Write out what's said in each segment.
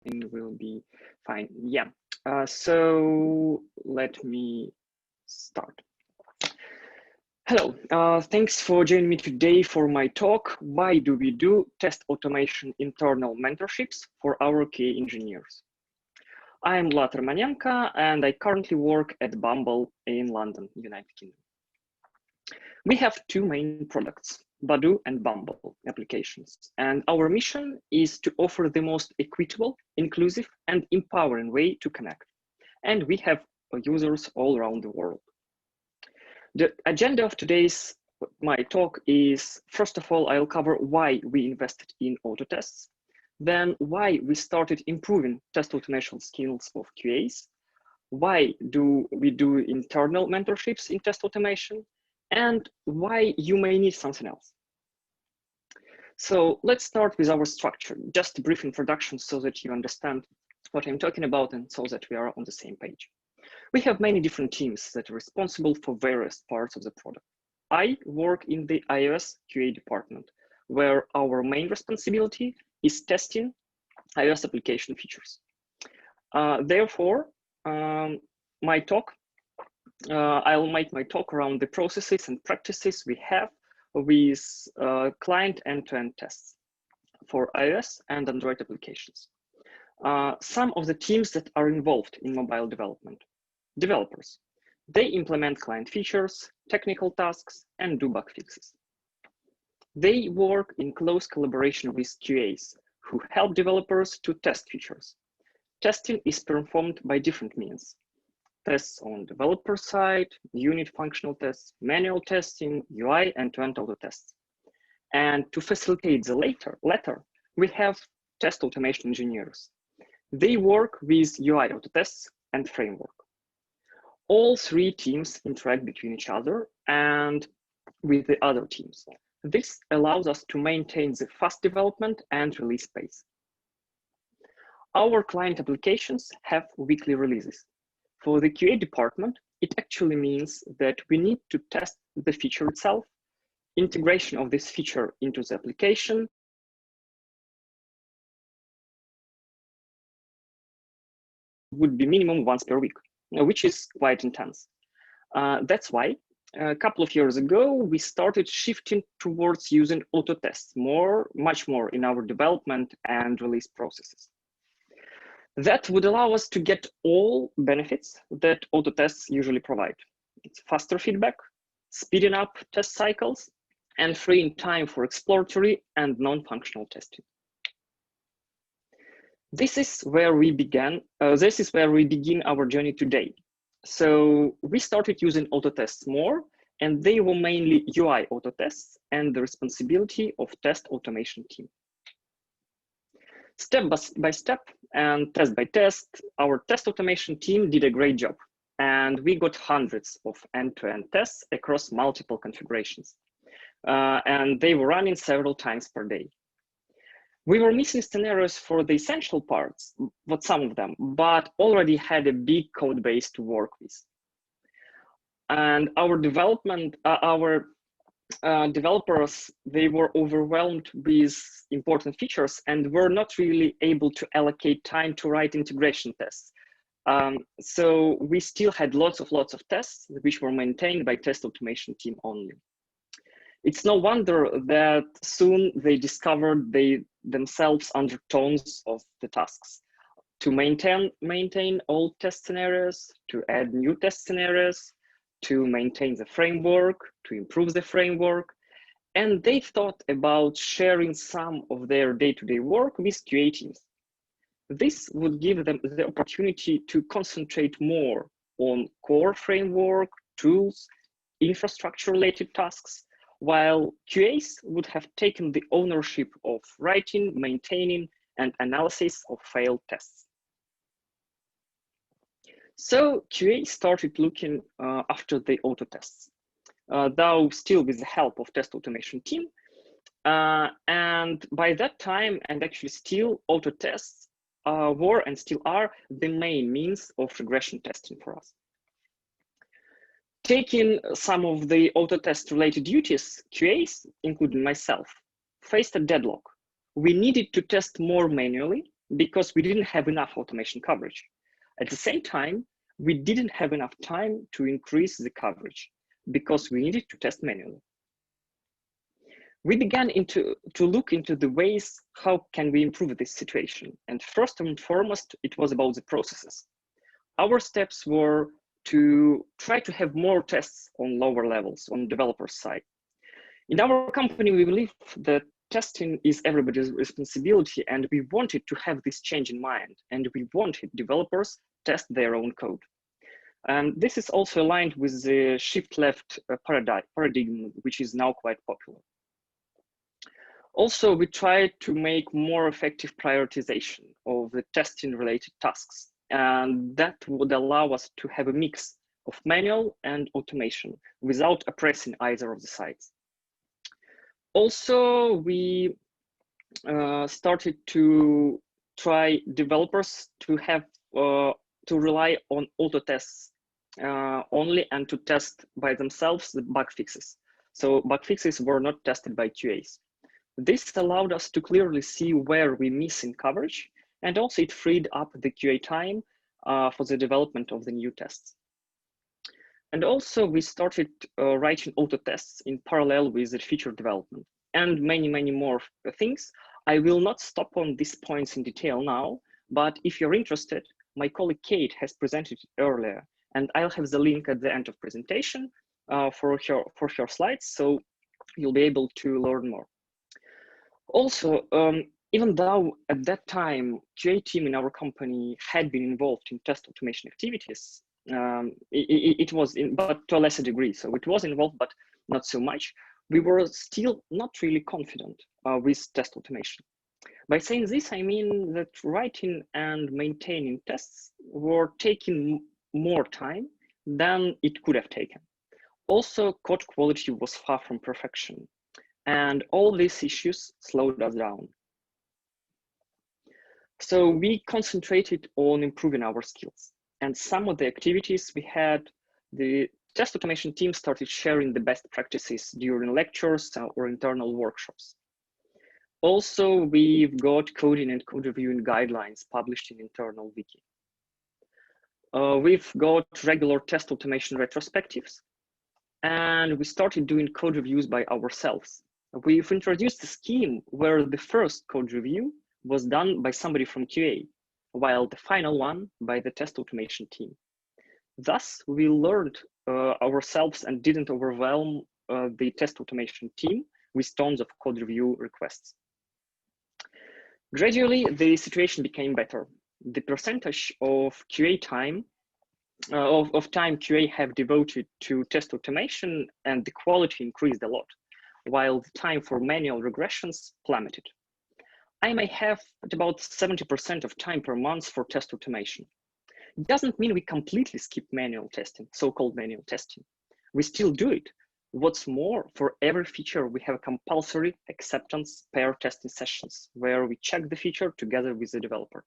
will be fine. Yeah. So let me start. Hello, thanks for joining me today for my talk, Why do we do Test Automation Internal Mentorships for our QA engineers? I'm Uladzislau Ramanenka, and I currently work at Bumble in London, United Kingdom. We have two main products, Badoo and Bumble applications, and our mission is to offer the most equitable, inclusive, and empowering way to connect. And we have users all around the world. The agenda of my talk is, first of all, I'll cover why we invested in autotests, then why we started improving test automation skills of QAs, why do we do internal mentorships in test automation, and why you may need something else. So let's start with our structure, just a brief introduction so that you understand what I'm talking about and so that we are on the same page. We have many different teams that are responsible for various parts of the product. I work in the iOS QA department, where our main responsibility is testing iOS application features. Therefore, I'll make my talk around the processes and practices we have with client end-to-end tests for iOS and Android applications. Some of the teams that are involved in mobile development. Developers. They implement client features, technical tasks, and do bug fixes. They work in close collaboration with QAs, who help developers to test features. Testing is performed by different means. Tests on developer side, unit functional tests, manual testing, UI, end-to-end auto tests. And to facilitate the latter, we have test automation engineers. They work with UI autotests and framework. All three teams interact between each other and with the other teams. This allows us to maintain the fast development and release pace. Our client applications have weekly releases. For the QA department, it actually means that we need to test the feature itself, integration of this feature into the application, would be minimum once per week, which is quite intense. That's why a couple of years ago, we started shifting towards using autotests much more in our development and release processes. That would allow us to get all benefits that autotests usually provide. It's faster feedback, speeding up test cycles, and freeing time for exploratory and non-functional testing. This is where we begin our journey today. So we started using autotests more, and they were mainly UI autotests and the responsibility of test automation team. Step by step and test by test, our test automation team did a great job, and we got hundreds of end-to-end tests across multiple configurations, and they were running several times per day. We were missing scenarios for the essential parts, some of them, but already had a big code base to work with. And our developers, they were overwhelmed with important features and were not really able to allocate time to write integration tests. So we still had lots of tests which were maintained by test automation team only. It's no wonder that soon they discovered themselves under tons of the tasks to maintain old test scenarios, to add new test scenarios, to maintain the framework, to improve the framework. And they thought about sharing some of their day-to-day work with QA teams. This would give them the opportunity to concentrate more on core framework, tools, infrastructure-related tasks, while QAs would have taken the ownership of writing, maintaining, and analysis of failed tests. So QA started looking after the auto tests, though still with the help of test automation team. And by that time, and actually still, auto tests were and still are the main means of regression testing for us. Taking some of the auto test related duties, QAs, including myself, faced a deadlock. We needed to test more manually because we didn't have enough automation coverage. At the same time, we didn't have enough time to increase the coverage because we needed to test manually. We began to look into the ways how can we improve this situation. And first and foremost, it was about the processes. Our steps were to try to have more tests on lower levels on developer side. In our company, we believe that testing is everybody's responsibility, and we wanted to have this change in mind, and we wanted developers test their own code. This is also aligned with the shift left paradigm, which is now quite popular. Also, we tried to make more effective prioritization of the testing related tasks, and that would allow us to have a mix of manual and automation without oppressing either of the sides. Also, we started to try developers to have to rely on autotests only and to test by themselves the bug fixes. So bug fixes were not tested by QAs. This allowed us to clearly see where we miss in coverage, and also it freed up the QA time for the development of the new tests. And also we started writing autotests in parallel with the feature development and many more things. I will not stop on these points in detail now, but if you're interested, my colleague Kate has presented it earlier, and I'll have the link at the end of presentation for her slides, so you'll be able to learn more. Also, even though at that time, QA team in our company had been involved in test automation activities, it was but to a lesser degree. So it was involved, but not so much. We were still not really confident with test automation. By saying this, I mean that writing and maintaining tests were taking more time than it could have taken. Also, code quality was far from perfection, and all these issues slowed us down. So we concentrated on improving our skills, and some of the activities we had, the test automation team started sharing the best practices during lectures or internal workshops. Also, we've got coding and code reviewing guidelines published in internal wiki. We've got regular test automation retrospectives, and we started doing code reviews by ourselves. We've introduced a scheme where the first code review was done by somebody from QA, while the final one by the test automation team. Thus, we learned ourselves and didn't overwhelm the test automation team with tons of code review requests. Gradually, the situation became better. The percentage of QA time, of time QA have devoted to test automation and the quality increased a lot, while the time for manual regressions plummeted. I may have about 70% of time per month for test automation. It doesn't mean we completely skip manual testing, so-called manual testing. We still do it. What's more, for every feature, we have compulsory acceptance pair testing sessions where we check the feature together with the developer.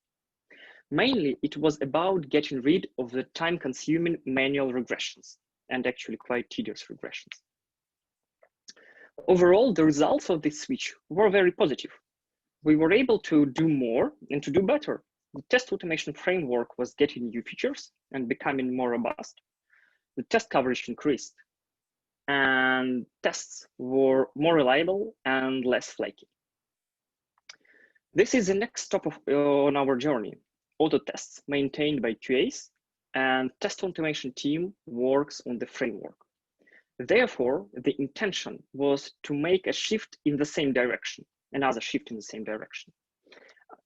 Mainly, it was about getting rid of the time-consuming manual regressions and actually quite tedious regressions. Overall, the results of this switch were very positive. We were able to do more and to do better. The test automation framework was getting new features and becoming more robust. The test coverage increased, and tests were more reliable and less flaky. This is the next stop on our journey. Auto tests maintained by QAs, and test automation team works on the framework. Therefore, the intention was to make a shift in the same direction, another shift in the same direction.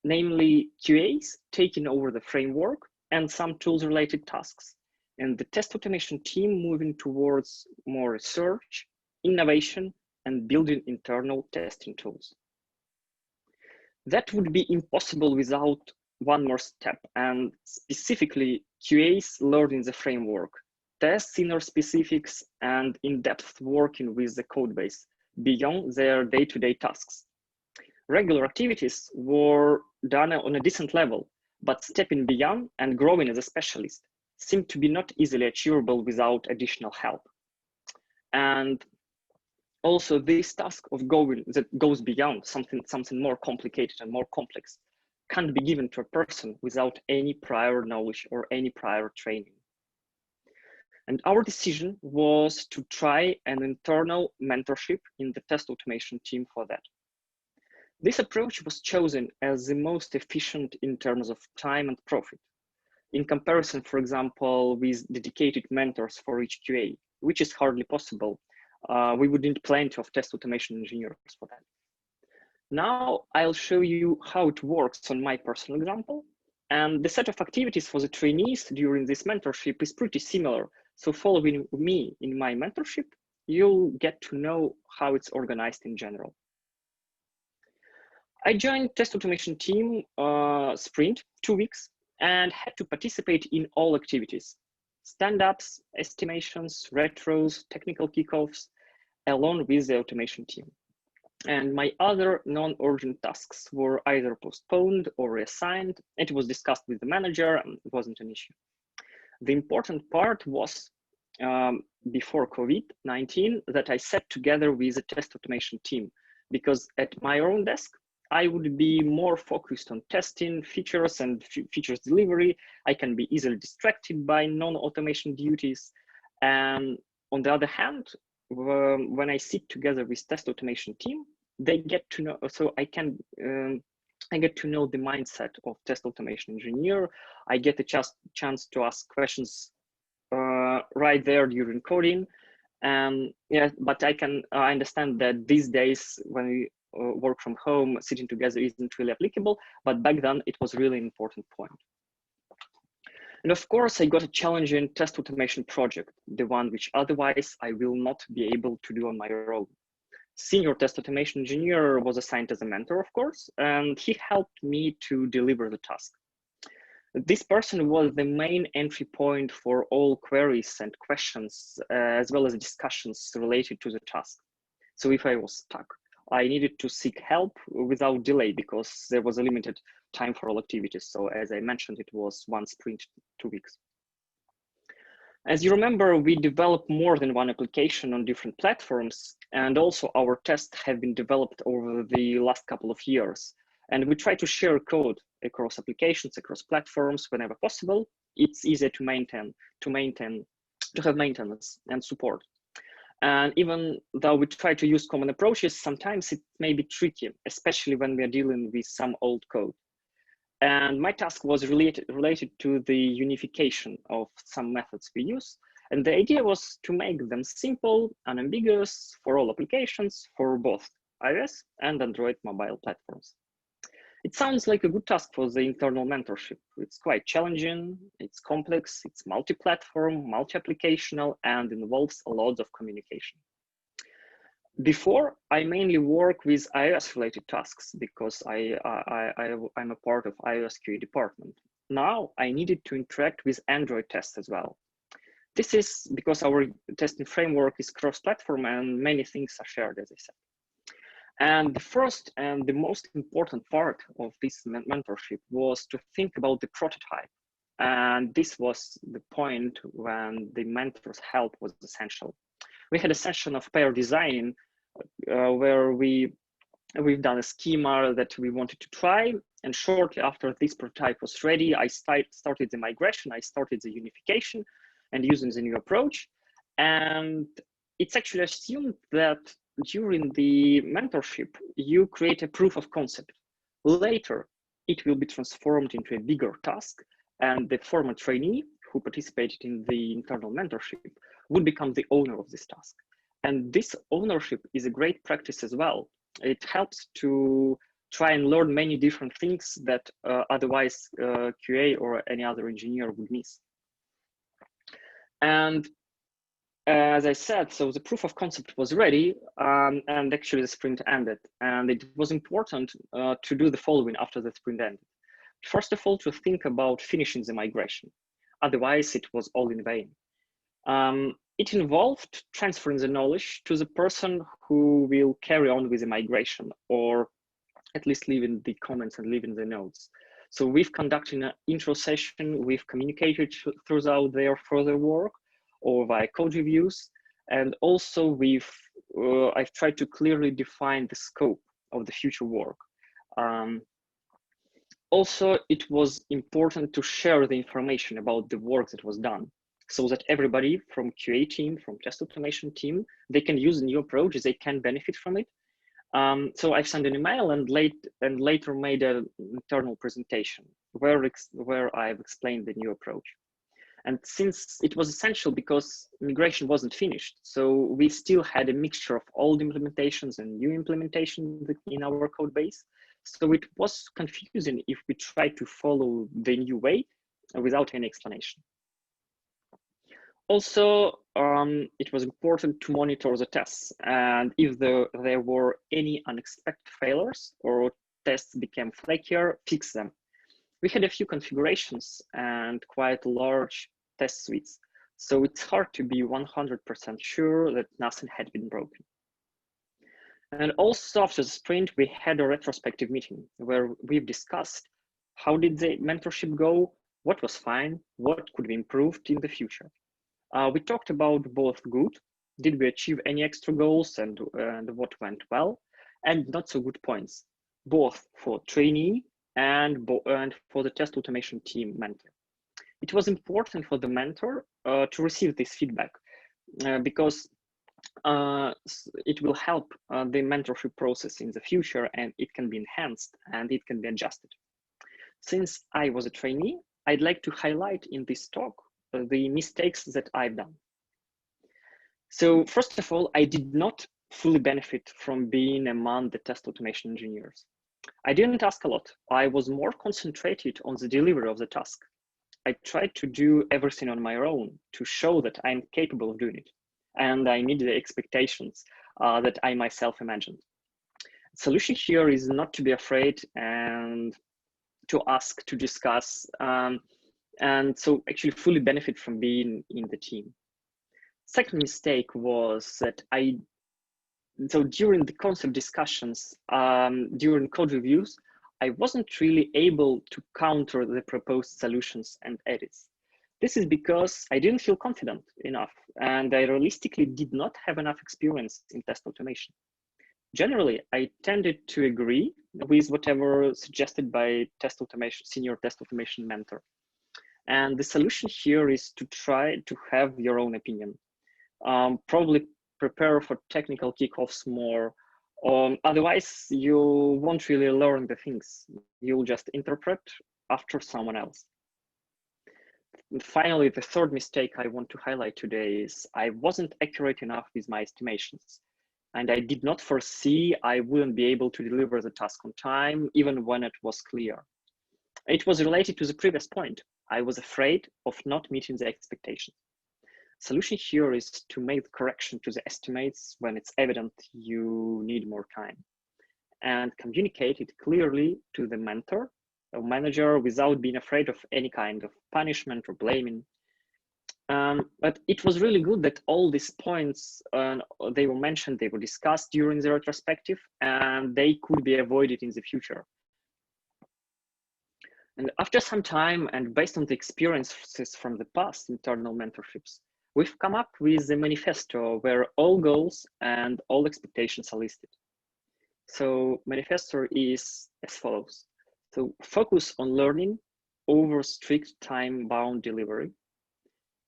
Namely, QAs taking over the framework and some tools related tasks, and the test automation team moving towards more research, innovation, and building internal testing tools. That would be impossible without one more step, and specifically QAs learning the framework, tests inner specifics, and in-depth working with the codebase beyond their day-to-day tasks. Regular activities were done on a decent level, but stepping beyond and growing as a specialist seemed to be not easily achievable without additional help. And also this task of going that goes beyond something more complicated and more complex can't be given to a person without any prior knowledge or any prior training. And our decision was to try an internal mentorship in the test automation team for that. This approach was chosen as the most efficient in terms of time and profit. In comparison, for example, with dedicated mentors for each QA, which is hardly possible. We would need plenty of test automation engineers for that. Now I'll show you how it works on my personal example. And the set of activities for the trainees during this mentorship is pretty similar. So following me in my mentorship, you'll get to know how it's organized in general. I joined test automation team sprint 2 weeks and had to participate in all activities: stand-ups, estimations, retros, technical kickoffs, along with the automation team. And my other non-urgent tasks were either postponed or reassigned. It was discussed with the manager and it wasn't an issue. The important part was before COVID-19 that I sat together with a test automation team, because at my own desk, I would be more focused on testing features and features delivery. I can be easily distracted by non-automation duties. And on the other hand, when I sit together with test automation team, they get to know, so I get to know the mindset of test automation engineer. I get a chance to ask questions right there during coding. Yeah, but I understand that these days when we work from home, sitting together isn't really applicable, but back then it was really an important point. And of course, I got a challenging test automation project, the one which otherwise I will not be able to do on my own. Senior test automation engineer was assigned as a mentor, of course, and he helped me to deliver the task. This person was the main entry point for all queries and questions, as well as discussions related to the task. So if I was stuck, I needed to seek help without delay because there was a limited time for all activities. So as I mentioned, it was one sprint, 2 weeks. As you remember, we developed more than one application on different platforms, and also our tests have been developed over the last couple of years. And we try to share code across applications, across platforms whenever possible. It's easier to have maintenance and support. And even though we try to use common approaches, sometimes it may be tricky, especially when we are dealing with some old code. And my task was related to the unification of some methods we use. And the idea was to make them simple, unambiguous for all applications for both iOS and Android mobile platforms. It sounds like a good task for the internal mentorship. It's quite challenging, it's complex, it's multi-platform, multi-applicational, and involves a lot of communication. Before, I mainly work with iOS-related tasks because I'm a part of iOS QA department. Now, I needed to interact with Android tests as well. This is because our testing framework is cross-platform and many things are shared, as I said. And the first and the most important part of this mentorship was to think about the prototype. And this was the point when the mentor's help was essential. We had a session of pair design where we've done a schema that we wanted to try. And shortly after this prototype was ready, I started the migration, I started the unification and using the new approach. And it's actually assumed that during the mentorship, you create a proof of concept. Later, it will be transformed into a bigger task, and the former trainee who participated in the internal mentorship would become the owner of this task. And this ownership is a great practice as well. It helps to try and learn many different things that otherwise QA or any other engineer would miss. And as I said, so the proof of concept was ready, and actually the sprint ended. And it was important to do the following after the sprint ended. First of all, to think about finishing the migration. Otherwise, it was all in vain. It involved transferring the knowledge to the person who will carry on with the migration, or at least leaving the comments and leaving the notes. So we've conducted an intro session, we've communicated throughout their further work, or via code reviews. And also I've tried to clearly define the scope of the future work. Also, it was important to share the information about the work that was done so that everybody from QA team, from test automation team, they can use the new approach, they can benefit from it. So I've sent an email and later made an internal presentation where I've explained the new approach. And since it was essential because migration wasn't finished, so we still had a mixture of old implementations and new implementations in our code base. So it was confusing if we tried to follow the new way without any explanation. Also, it was important to monitor the tests, and if there were any unexpected failures or tests became flakier, fix them. We had a few configurations and quite large test suites, so it's hard to be 100% sure that nothing had been broken. And also after the sprint, we had a retrospective meeting where we've discussed how did the mentorship go, what was fine, what could be improved in the future. We talked about both good, did we achieve any extra goals and what went well, and not so good points, both for trainee and for the test automation team mentor. It was important for the mentor to receive this feedback because it will help the mentorship process in the future, and it can be enhanced and it can be adjusted. Since I was a trainee, I'd like to highlight in this talk the mistakes that I've done. So first of all, I did not fully benefit from being among the test automation engineers. I didn't ask a lot. I was more concentrated on the delivery of the task. I tried to do everything on my own to show that I'm capable of doing it. And I meet the expectations that I myself imagined. The solution here is not to be afraid and to ask, to discuss, and so actually fully benefit from being in the team. Second mistake was that so during the concept discussions, during code reviews, I wasn't really able to counter the proposed solutions and edits. This is because I didn't feel confident enough, and I realistically did not have enough experience in test automation. Generally, I tended to agree with whatever suggested by senior test automation mentor. And the solution here is to try to have your own opinion. Probably prepare for technical kickoffs more. Otherwise, you won't really learn the things. You'll just interpret after someone else. And finally, the third mistake I want to highlight today is I wasn't accurate enough with my estimations. And I did not foresee I wouldn't be able to deliver the task on time, even when it was clear. It was related to the previous point. I was afraid of not meeting the expectations. Solution here is to make the correction to the estimates when it's evident you need more time, and communicate it clearly to the mentor or manager without being afraid of any kind of punishment or blaming. But it was really good that all these points, they were mentioned, they were discussed during the retrospective, and they could be avoided in the future. And after some time, and based on the experiences from the past internal mentorships, we've come up with a manifesto where all goals and all expectations are listed. So manifesto is as follows. So focus on learning over strict time-bound delivery,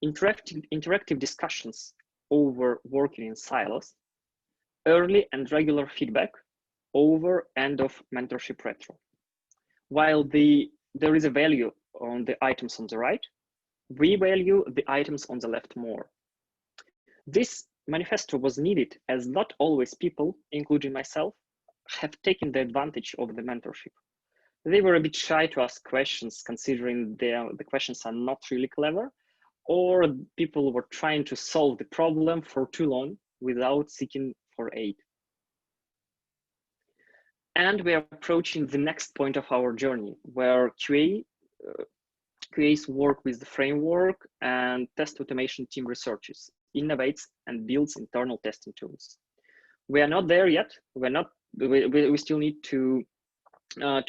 interactive discussions over working in silos, early and regular feedback over end of mentorship retro. While there is a value on the items on the right, we value the items on the left more. This manifesto was needed as not always people, including myself, have taken the advantage of the mentorship. They were a bit shy to ask questions, considering the questions are not really clever, or people were trying to solve the problem for too long without seeking for aid. And we are approaching the next point of our journey, where QAs work with the framework and test automation team researches, innovates, and builds internal testing tools. We are not there yet. We still need to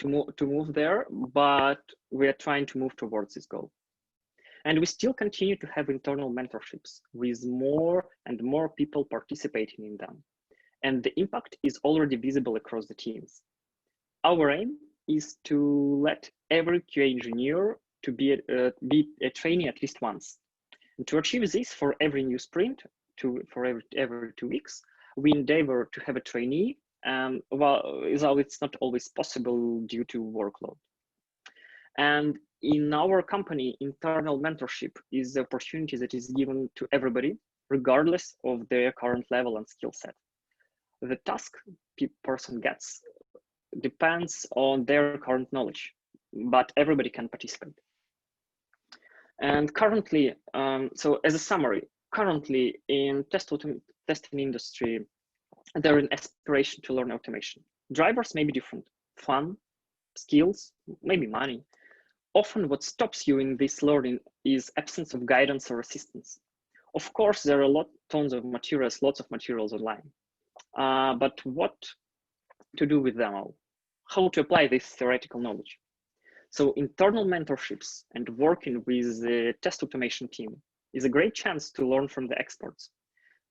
move there, but we are trying to move towards this goal. And we still continue to have internal mentorships with more and more people participating in them. And the impact is already visible across the teams. Our aim is to let every QA engineer to be a trainee at least once. And to achieve this, for every new sprint, for every 2 weeks, we endeavor to have a trainee, well, it's not always possible due to workload. And in our company, internal mentorship is the opportunity that is given to everybody, regardless of their current level and skill set. The task person gets depends on their current knowledge, but everybody can participate. And currently, so as a summary, currently in testing industry, there is an aspiration to learn automation. Drivers may be different: fun, skills, maybe money. Often what stops you in this learning is absence of guidance or assistance. Of course, there are lots of materials online, but what to do with them all? How to apply this theoretical knowledge? So internal mentorships and working with the test automation team is a great chance to learn from the experts.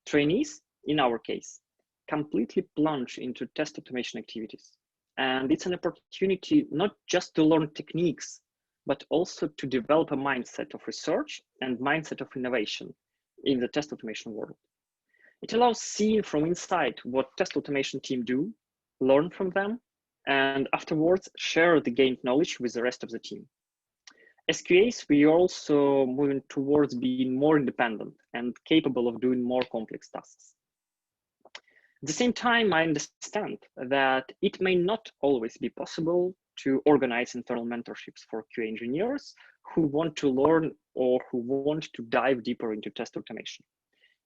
Trainees, in our case, completely plunge into test automation activities. And it's an opportunity not just to learn techniques, but also to develop a mindset of research and mindset of innovation in the test automation world. It allows seeing from inside what test automation team do, learn from them, and afterwards share the gained knowledge with the rest of the team. As QAs, we are also moving towards being more independent and capable of doing more complex tasks. At the same time, I understand that it may not always be possible to organize internal mentorships for QA engineers who want to learn or who want to dive deeper into test automation,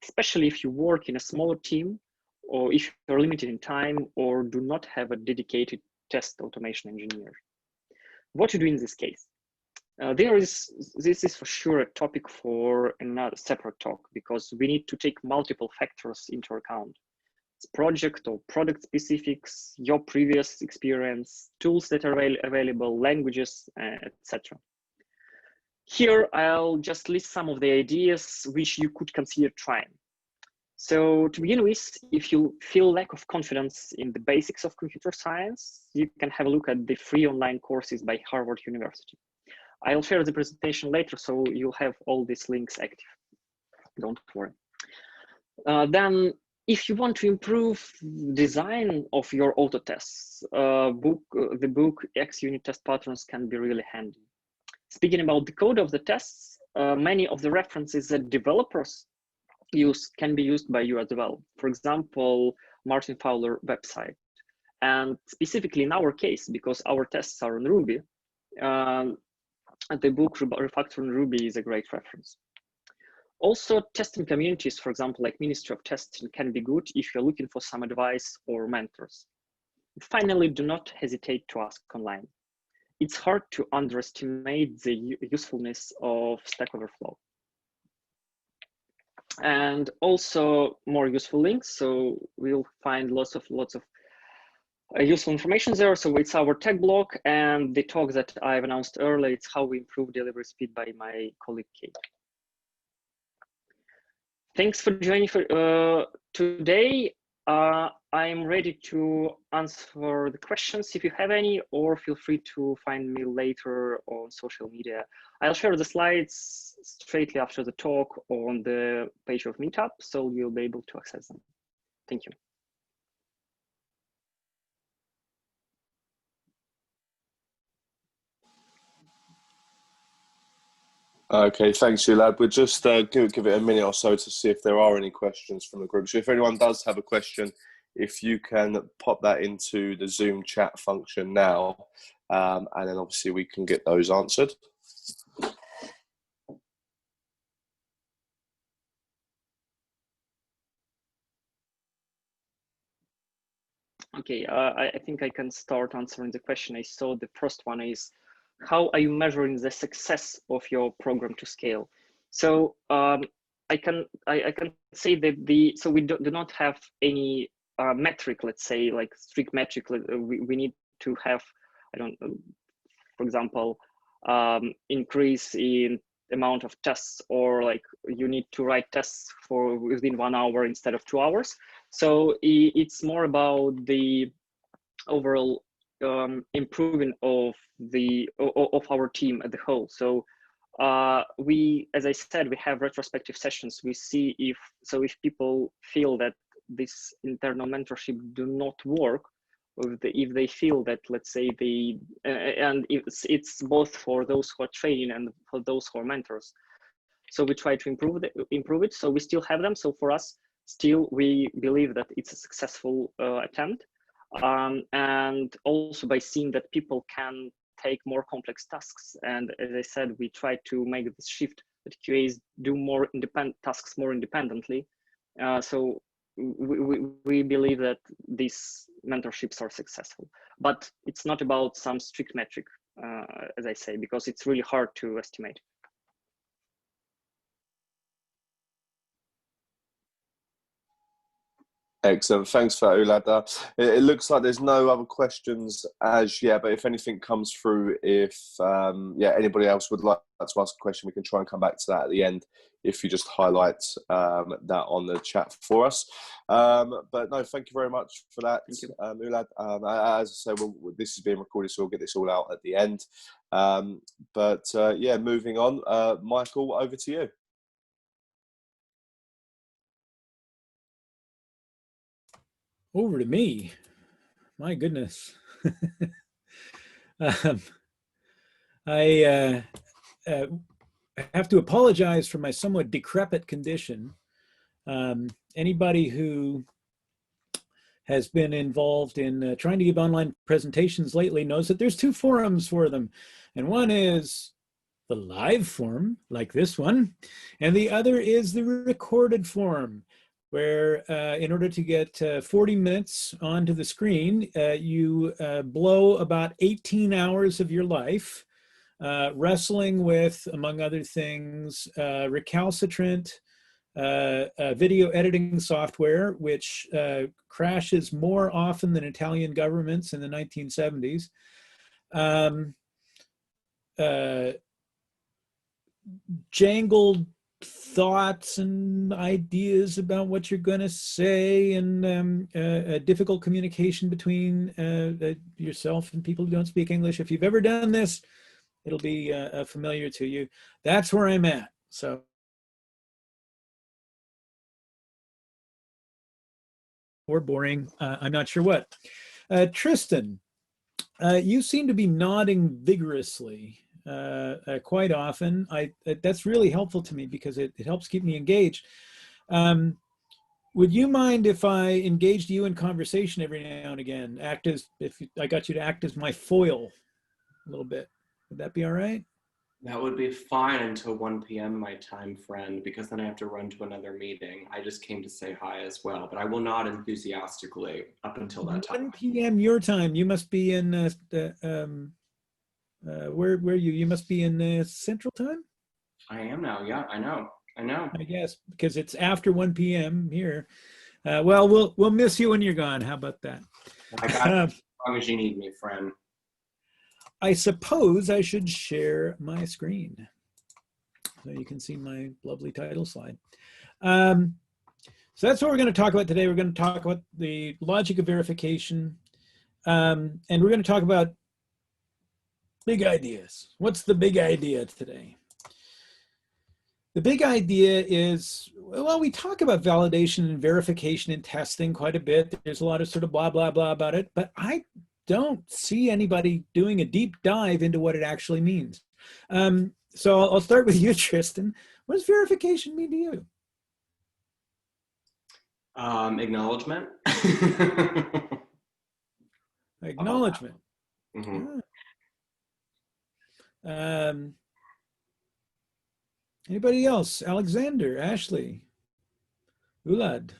especially if you work in a smaller team, or if you're limited in time or do not have a dedicated test automation engineer. What to do in this case? This is for sure a topic for another separate talk, because we need to take multiple factors into account. It's project or product specifics, your previous experience, tools that are available, languages, etc. Here, I'll just list some of the ideas which you could consider trying. So to begin with, if you feel lack of confidence in the basics of computer science, you can have a look at the free online courses by Harvard University. I'll share the presentation later, so you'll have all these links active. Don't worry. Then, if you want to improve design of your autotests, the book X Unit Test Patterns can be really handy. Speaking about the code of the tests, many of the references that developers use can be used by you as well. For example, Martin Fowler website. And specifically in our case, because our tests are on Ruby, the book Refactoring Ruby is a great reference. Also, testing communities, for example, like Ministry of Testing, can be good if you're looking for some advice or mentors. Finally, do not hesitate to ask online. It's hard to underestimate the usefulness of Stack Overflow. And also more useful links. So we'll find lots of useful information there. So it's our tech blog and the talk that I've announced earlier. It's how we improve delivery speed by my colleague Kate. Thanks for joining today. I'm ready to answer the questions if you have any, or feel free to find me later on social media. I'll share the slides straightly after the talk on the page of Meetup, so you'll be able to access them. Thank you. Okay, thanks, Ulad. We'll just give it a minute or so to see if there are any questions from the group. So if anyone does have a question, if you can pop that into the Zoom chat function now, and then obviously we can get those answered. Okay, I think I can start answering the question. I saw the first one is, how are you measuring the success of your program to scale? So I can say that so we do not have any metric, let's say, like strict metric. We need to have, I don't know, for example, increase in amount of tests, or like you need to write tests for within 1 hour instead of 2 hours. So it's more about the overall improving of our team at the whole. So we, as I said, we have retrospective sessions. We see if people feel that this internal mentorship do not work, or if they feel that, let's say, and it's both for those who are training and for those who are mentors. So we try to improve it. So we still have them. So for us, still we believe that it's a successful attempt. And also by seeing that people can take more complex tasks. And as I said, we try to make this shift that QAs do more independent tasks more independently. So we believe that these mentorships are successful, but it's not about some strict metric, as I say, because it's really hard to estimate. Excellent. Thanks for that, Ulad. It looks like there's no other questions as yet, but if anything comes through, if anybody else would like to ask a question, we can try and come back to that at the end if you just highlight that on the chat for us. But no, thank you very much for that, Ulad. As I say, this is being recorded, so we'll get this all out at the end. Moving on. Michael, over to you. Over to me. My goodness. I have to apologize for my somewhat decrepit condition. Anybody who has been involved in trying to give online presentations lately knows that there's two forums for them. And one is the live forum, like this one, and the other is the recorded forum, where in order to get 40 minutes onto the screen, you blow about 18 hours of your life wrestling with, among other things, recalcitrant video editing software, which crashes more often than Italian governments in the 1970s. Jangled thoughts and ideas about what you're going to say, and difficult communication between yourself and people who don't speak English. If you've ever done this, it'll be familiar to you. That's where I'm at. So or boring, I'm not sure what. Tristan, you seem to be nodding vigorously quite often. That's really helpful to me because it helps keep me engaged. Would you mind if I engaged you in conversation every now and again? If I got you to act as my foil a little bit. Would that be all right? That would be fine until 1 p.m. my time, friend, because then I have to run to another meeting. I just came to say hi as well, but I will nod enthusiastically up until that time. 1 p.m. your time. You must be in where are you? You must be in Central Time? I am now. Yeah, I know. I guess because it's after 1 p.m. here. Well, we'll miss you when you're gone. How about that? I got you as long as you need me, friend. I suppose I should share my screen so you can see my lovely title slide. So that's what we're going to talk about today. We're going to talk about the logic of verification, and we're going to talk about big ideas. What's the big idea today? The big idea is, well, we talk about validation and verification and testing quite a bit. There's a lot of sort of blah, blah, blah about it, but I don't see anybody doing a deep dive into what it actually means. So I'll start with you, Tristan. What does verification mean to you? Acknowledgement. Acknowledgement. Mm-hmm. Anybody else? Alexander, Ashley, Ulad.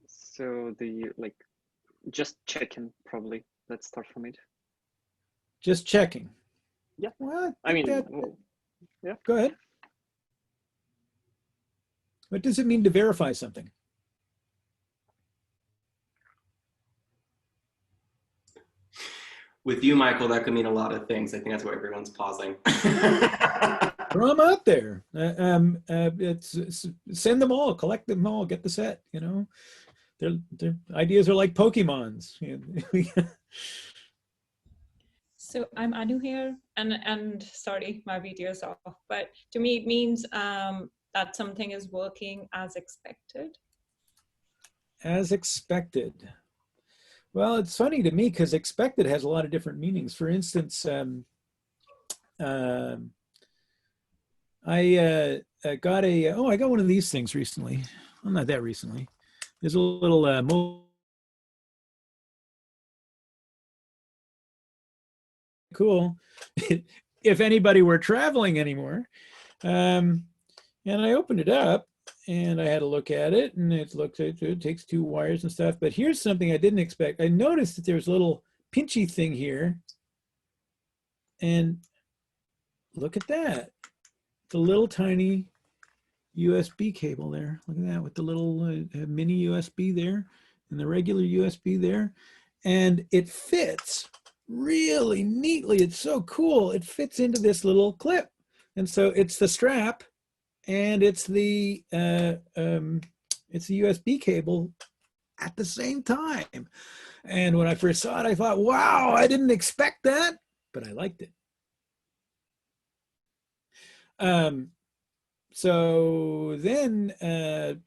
So just checking, probably. Let's start from it. Just checking. Yeah. Well, yeah. Go ahead. What does it mean to verify something? With you, Michael, that could mean a lot of things. I think that's why everyone's pausing. Throw them out there. Send them all, collect them all, get the set, their ideas are like Pokemons. So I'm Anu here, and sorry, my video is off, but to me it means that something is working as expected. As expected. Well, it's funny to me because expected has a lot of different meanings. For instance, I got I got one of these things recently. Well, not that recently. There's a little cool if anybody were traveling anymore. And I opened it up and I had a look at it, and it takes 2 wires and stuff. But here's something I didn't expect. I noticed that there's a little pinchy thing here. And look at that. The little tiny USB cable there. Look at that with the little mini USB there and the regular USB there. And it fits really neatly. It's so cool. It fits into this little clip. And so it's the strap and it's the USB cable at the same time. And when I first saw it, I thought, wow, I didn't expect that, but I liked it. So then, the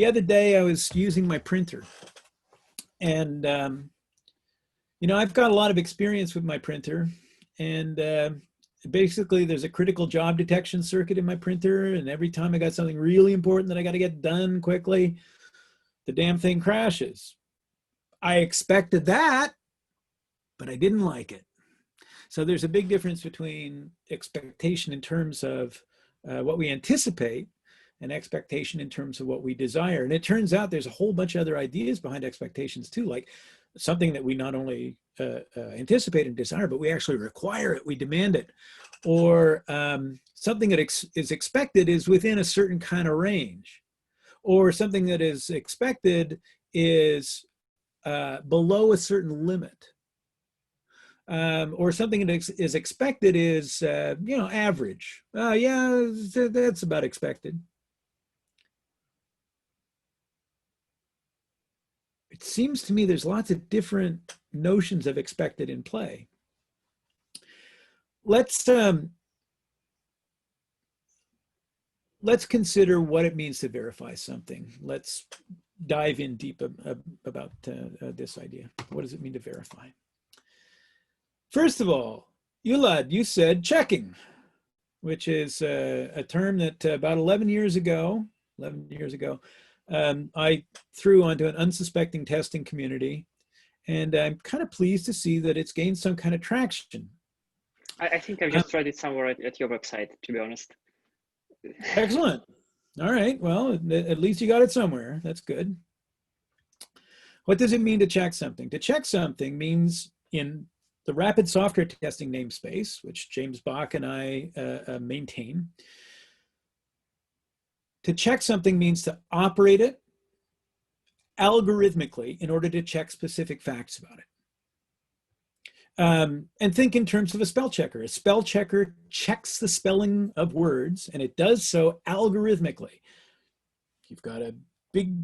other day I was using my printer, and you know, I've got a lot of experience with my printer, and basically there's a critical job detection circuit in my printer, and every time I got something really important that I got to get done quickly, the damn thing crashes. I expected that, but I didn't like it. So there's a big difference between expectation in terms of what we anticipate and expectation in terms of what we desire. And it turns out there's a whole bunch of other ideas behind expectations too, like something that we not only anticipate and desire, but we actually require it, we demand it. Or something that is expected is within a certain kind of range. Or something that is expected is below a certain limit. Or something that is expected is, you know, average. Yeah, that's about expected. It seems to me there's lots of different notions of expected in play. Let's consider what it means to verify something. Let's dive in deep about this idea. What does it mean to verify? First of all, Ulad, you said checking, which is a term that about 11 years ago, I threw onto an unsuspecting testing community. And I'm kind of pleased to see that it's gained some kind of traction. I think I've just read it somewhere at your website, to be honest. Excellent. All right. Well, at least you got it somewhere. That's good. What does it mean to check something? To check something means in the rapid software testing namespace, which James Bach and I maintain, to check something means to operate it algorithmically in order to check specific facts about it. And think in terms of a spell checker. A spell checker checks the spelling of words, and it does so algorithmically. You've got a big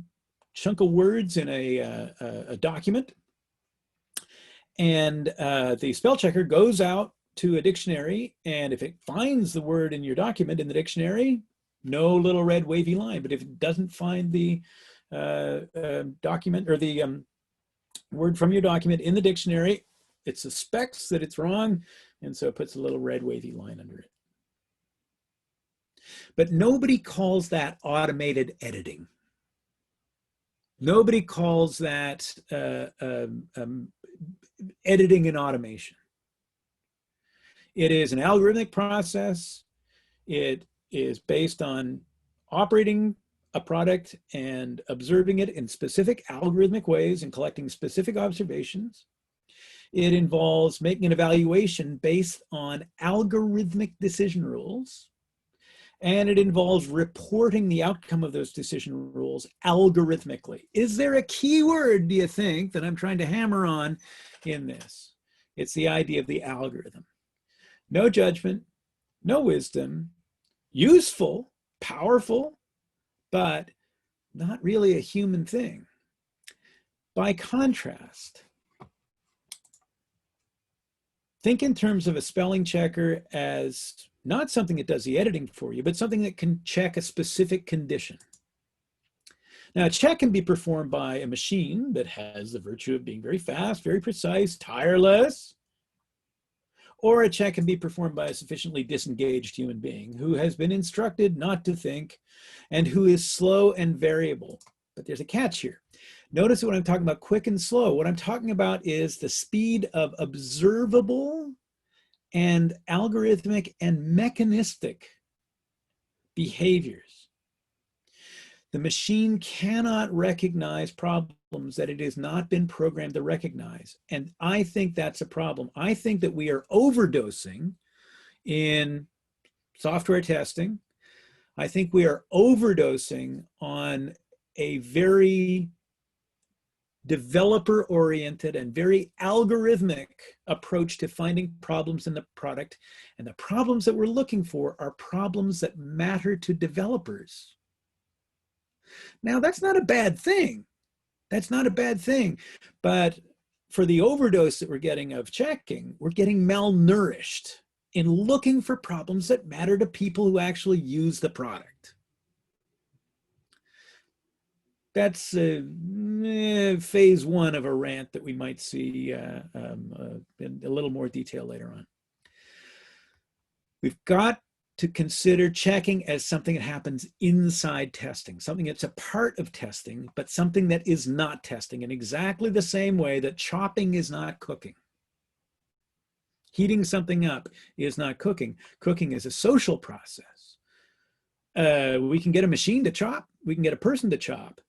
chunk of words in a document, and the spell checker goes out to a dictionary, and if it finds the word in your document in the dictionary, no little red wavy line. But if it doesn't find the document or the word from your document in the dictionary, it suspects that it's wrong, and so it puts a little red wavy line under it. But nobody calls that automated editing. Nobody calls that editing and automation. It is an algorithmic process. It is based on operating a product and observing it in specific algorithmic ways and collecting specific observations. It involves making an evaluation based on algorithmic decision rules. And it involves reporting the outcome of those decision rules algorithmically. Is there a keyword, do you think, that I'm trying to hammer on in this? It's the idea of the algorithm. No judgment, no wisdom, useful, powerful, but not really a human thing. By contrast, think in terms of a spelling checker as not something that does the editing for you, but something that can check a specific condition. Now, a check can be performed by a machine that has the virtue of being very fast, very precise, tireless, or a check can be performed by a sufficiently disengaged human being who has been instructed not to think and who is slow and variable. But there's a catch here. Notice when I'm talking about quick and slow, what I'm talking about is the speed of observable and algorithmic and mechanistic behaviors. The machine cannot recognize problems that it has not been programmed to recognize. And I think that's a problem. I think that we are overdosing in software testing. I think we are overdosing on a very developer-oriented and very algorithmic approach to finding problems in the product. And the problems that we're looking for are problems that matter to developers. Now, that's not a bad thing. That's not a bad thing. But for the overdose that we're getting of checking, we're getting malnourished in looking for problems that matter to people who actually use the product. That's phase one of a rant that we might see in a little more detail later on. We've got to consider checking as something that happens inside testing, something that's a part of testing, but something that is not testing in exactly the same way that chopping is not cooking. Heating something up is not cooking. Cooking is a social process. We can get a machine to chop, we can get a person to chop,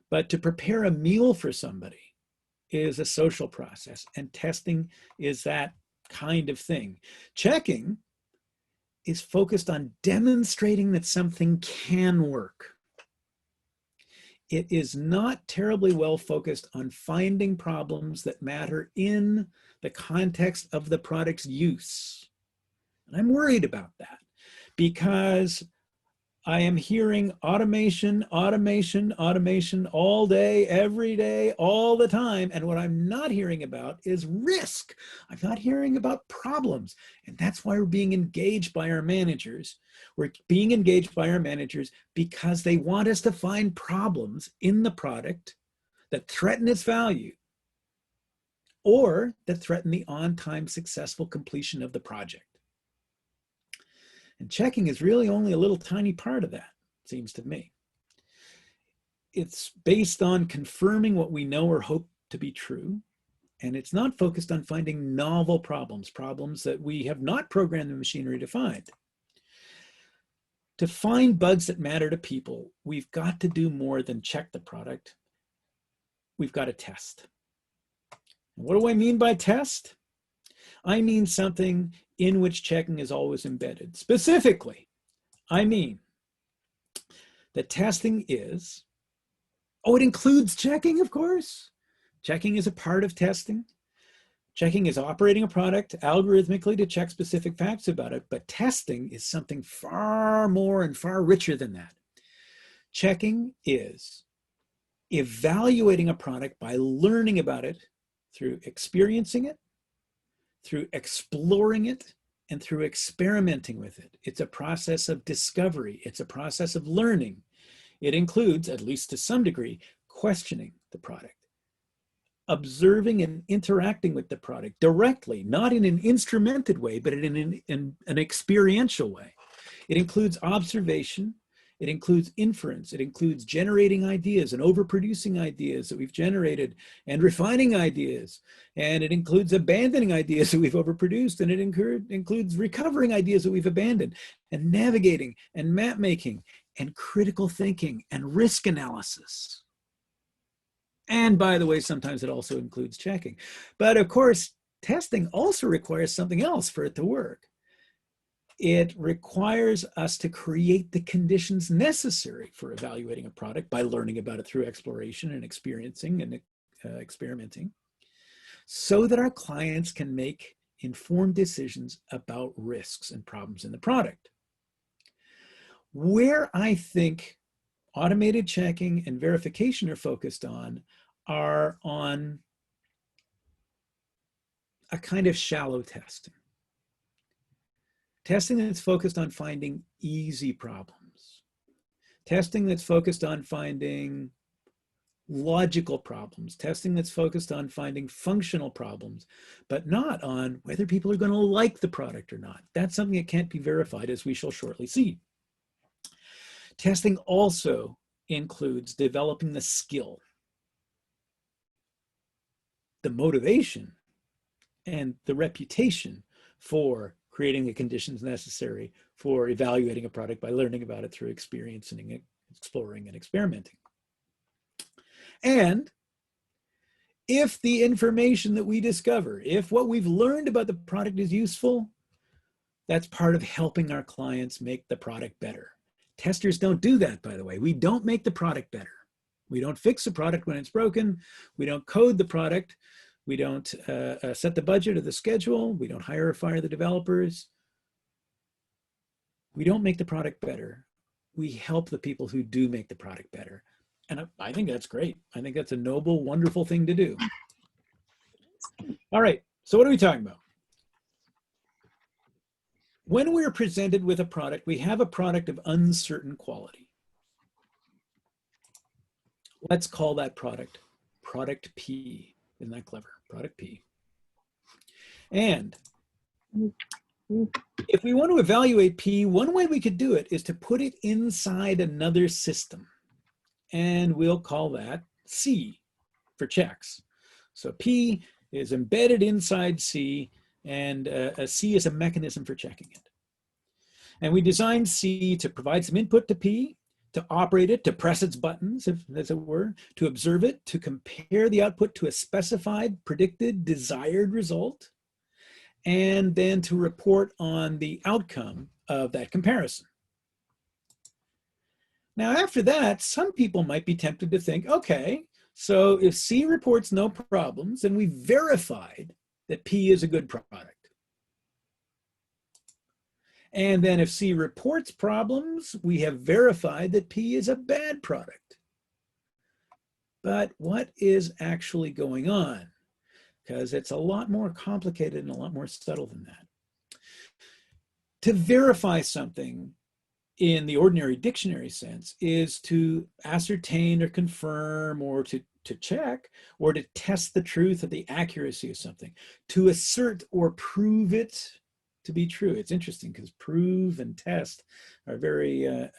but to prepare a meal for somebody is a social process, and testing is that kind of thing. Checking is focused on demonstrating that something can work. It is not terribly well focused on finding problems that matter in the context of the product's use. And I'm worried about that because I am hearing automation, automation, automation all day, every day, all the time. And what I'm not hearing about is risk. I'm not hearing about problems. And that's why we're being engaged by our managers. We're being engaged by our managers because they want us to find problems in the product that threaten its value or that threaten the on-time successful completion of the project. And checking is really only a little tiny part of that, it seems to me. It's based on confirming what we know or hope to be true, and it's not focused on finding novel problems, problems that we have not programmed the machinery to find. To find bugs that matter to people, we've got to do more than check the product. We've got to test. And what do I mean by test? I mean something in which checking is always embedded. Specifically, I mean that testing is, it includes checking, of course. Checking is a part of testing. Checking is operating a product algorithmically to check specific facts about it, but testing is something far more and far richer than that. Checking is evaluating a product by learning about it through experiencing it, through exploring it, and through experimenting with it. It's a process of discovery. It's a process of learning. It includes, at least to some degree, questioning the product, observing and interacting with the product directly, not in an instrumented way, but in an experiential way. It includes observation. It includes inference. It includes generating ideas and overproducing ideas that we've generated and refining ideas. And it includes abandoning ideas that we've overproduced. And it includes recovering ideas that we've abandoned, and navigating and map making and critical thinking and risk analysis. And by the way, sometimes it also includes checking. But of course, testing also requires something else for it to work. It requires us to create the conditions necessary for evaluating a product by learning about it through exploration and experiencing and experimenting, so that our clients can make informed decisions about risks and problems in the product. Where I think automated checking and verification are focused on are on a kind of shallow testing. Testing that's focused on finding easy problems. Testing that's focused on finding logical problems. Testing that's focused on finding functional problems, but not on whether people are going to like the product or not. That's something that can't be verified, as we shall shortly see. Testing also includes developing the skill, the motivation, and the reputation for creating the conditions necessary for evaluating a product by learning about it through experiencing, exploring, and experimenting. And if the information that we discover, if what we've learned about the product is useful, that's part of helping our clients make the product better. Testers don't do that, by the way. We don't make the product better. We don't fix the product when it's broken. We don't code the product. We don't set the budget or the schedule. We don't hire or fire the developers. We don't make the product better. We help the people who do make the product better. And I think that's great. I think that's a noble, wonderful thing to do. All right, so what are we talking about? When we're presented with a product, we have a product of uncertain quality. Let's call that product product P. Isn't that clever? Product P. And if we want to evaluate P, one way we could do it is to put it inside another system. And we'll call that C for checks. So P is embedded inside C, and a C is a mechanism for checking it. And we designed C to provide some input to P, to operate it, to press its buttons, as it were, to observe it, to compare the output to a specified, predicted, desired result, and then to report on the outcome of that comparison. Now, after that, some people might be tempted to think, okay, so if C reports no problems, then we verified that P is a good product. And then if C reports problems, we have verified that P is a bad product. But what is actually going on? Because it's a lot more complicated and a lot more subtle than that. To verify something in the ordinary dictionary sense is to ascertain or confirm or to check or to test the truth of the accuracy of something, to assert or prove it to be true. It's interesting because prove and test are very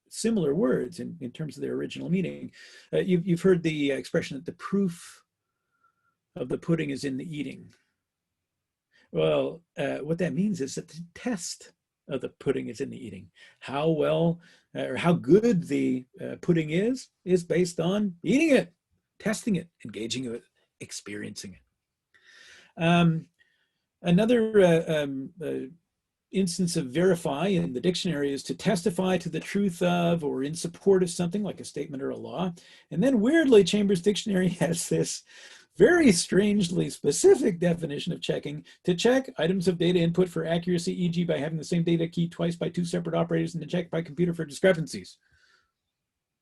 similar words in terms of their original meaning. You've heard the expression that the proof of the pudding is in the eating. Well, what that means is that the test of the pudding is in the eating. How well or how good the pudding is based on eating it, testing it, engaging it, experiencing it. Another instance of verify in the dictionary is to testify to the truth of or in support of something like a statement or a law. And then weirdly, Chambers Dictionary has this very strangely specific definition of checking: to check items of data input for accuracy, e.g. by having the same data key twice by two separate operators, and to check by computer for discrepancies.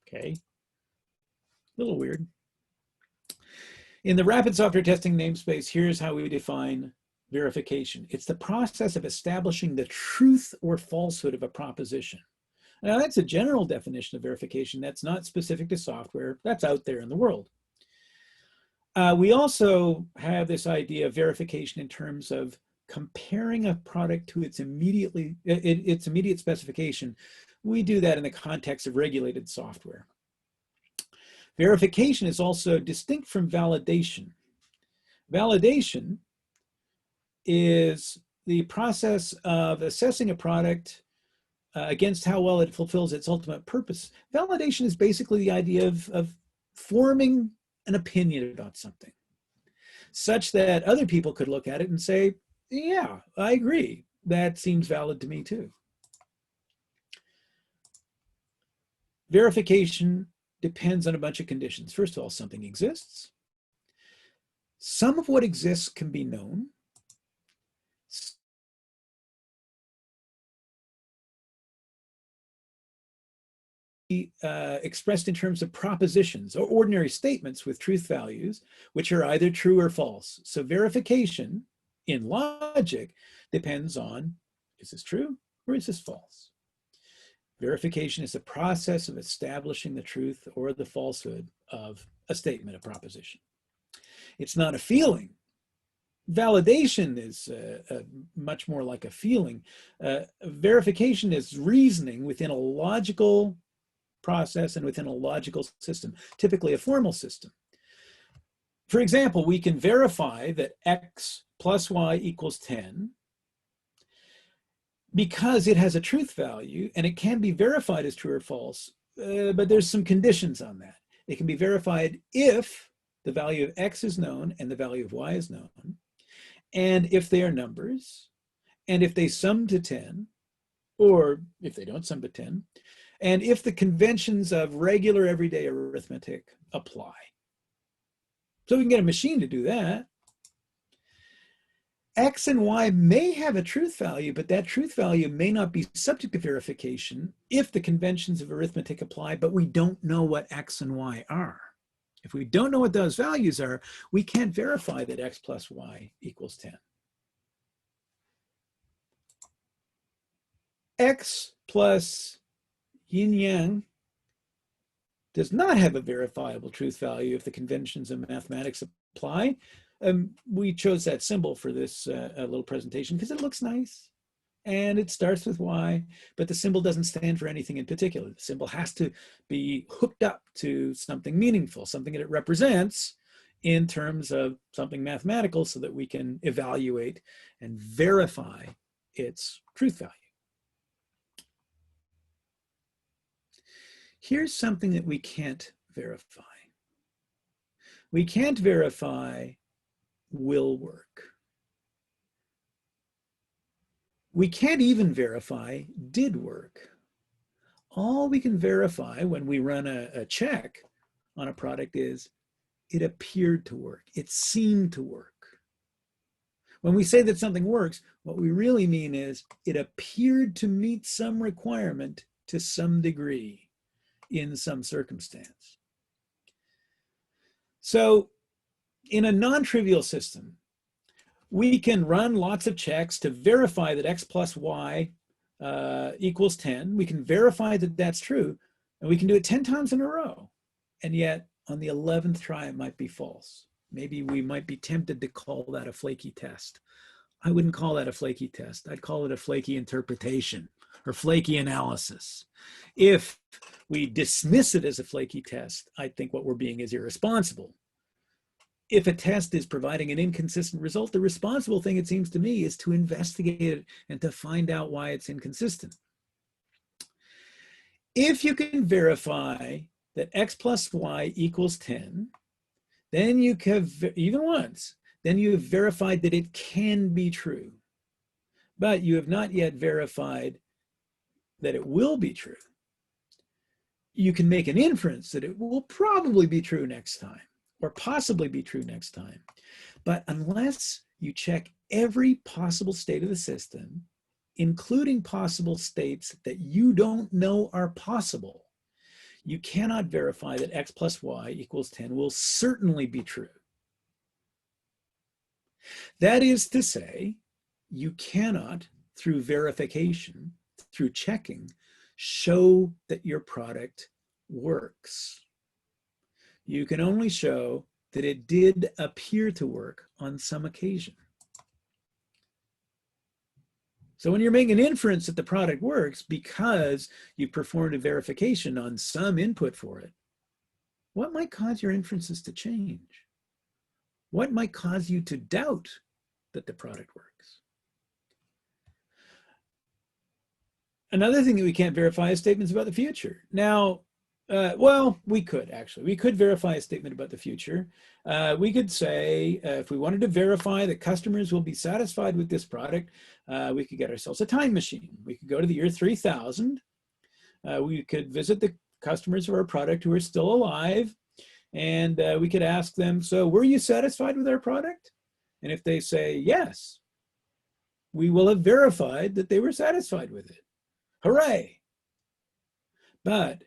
Okay, a little weird. In the rapid software testing namespace, here's how we define verification. It's the process of establishing the truth or falsehood of a proposition. Now, that's a general definition of verification. That's not specific to software. That's out there in the world. We also have this idea of verification in terms of comparing a product to its immediate specification. We do that in the context of regulated software. Verification is also distinct from validation. Validation is the process of assessing a product against how well it fulfills its ultimate purpose. Validation is basically the idea of forming an opinion about something such that other people could look at it and say, yeah, I agree. That seems valid to me too. Verification depends on a bunch of conditions. First of all, something exists. Some of what exists can be known. expressed in terms of propositions or ordinary statements with truth values, which are either true or false. So verification in logic depends on, is this true or is this false? Verification is a process of establishing the truth or the falsehood of a statement, a proposition. It's not a feeling. Validation is much more like a feeling. Verification is reasoning within a logical process and within a logical system, typically a formal system. For example, we can verify that x plus y equals 10 because it has a truth value, and it can be verified as true or false, but there's some conditions on that. It can be verified if the value of x is known and the value of y is known, and if they are numbers, and if they sum to 10, or if they don't sum to 10, and if the conventions of regular everyday arithmetic apply. So we can get a machine to do that. X and Y may have a truth value, but that truth value may not be subject to verification if the conventions of arithmetic apply, but we don't know what X and Y are. If we don't know what those values are, we can't verify that X plus Y equals 10. X plus yin yang does not have a verifiable truth value if the conventions of mathematics apply. We chose that symbol for this little presentation because it looks nice and it starts with Y, but the symbol doesn't stand for anything in particular. The symbol has to be hooked up to something meaningful, something that it represents in terms of something mathematical so that we can evaluate and verify its truth value. Here's something that we can't verify. We can't verify will work. We can't even verify did work. All we can verify when we run a check on a product is it appeared to work. It seemed to work. When we say that something works, what we really mean is it appeared to meet some requirement to some degree in some circumstance. So in a non-trivial system, we can run lots of checks to verify that x plus y equals 10. We can verify that that's true, and we can do it 10 times in a row. And yet, on the 11th try, it might be false. Maybe we might be tempted to call that a flaky test. I wouldn't call that a flaky test. I'd call it a flaky interpretation or flaky analysis. If we dismiss it as a flaky test, I think what we're being is irresponsible. If a test is providing an inconsistent result, the responsible thing, it seems to me, is to investigate it and to find out why it's inconsistent. If you can verify that x plus y equals 10, then you can, even once, then you have verified that it can be true. But you have not yet verified that it will be true. You can make an inference that it will probably be true next time, or possibly be true next time. But unless you check every possible state of the system, including possible states that you don't know are possible, you cannot verify that x plus y equals 10 will certainly be true. That is to say, you cannot, through verification, through checking, show that your product works. You can only show that it did appear to work on some occasion. So when you're making an inference that the product works because you performed a verification on some input for it, what might cause your inferences to change? What might cause you to doubt that the product works? Another thing that we can't verify is statements about the future. Now, well, we could actually. We could verify a statement about the future. We could say, if we wanted to verify that customers will be satisfied with this product, we could get ourselves a time machine. We could go to the year 3000. We could visit the customers of our product who are still alive, and we could ask them, so were you satisfied with our product? And if they say yes, we will have verified that they were satisfied with it. Hooray! But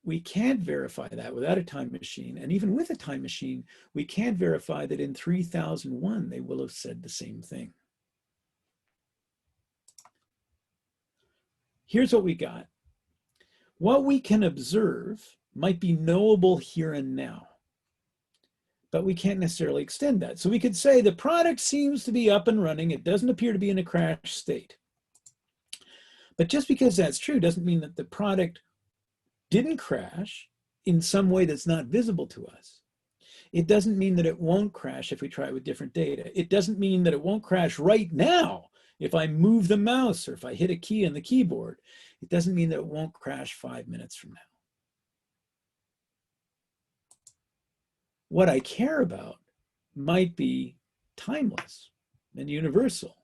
we can't verify that without a time machine. And even with a time machine, we can't verify that in 3001, they will have said the same thing. Here's what we got. What we can observe might be knowable here and now, but we can't necessarily extend that. So we could say the product seems to be up and running. It doesn't appear to be in a crash state. But just because that's true doesn't mean that the product didn't crash in some way that's not visible to us. It doesn't mean that it won't crash if we try it with different data. It doesn't mean that it won't crash right now if I move the mouse or if I hit a key on the keyboard. It doesn't mean that it won't crash 5 minutes from now. What I care about might be timeless and universal.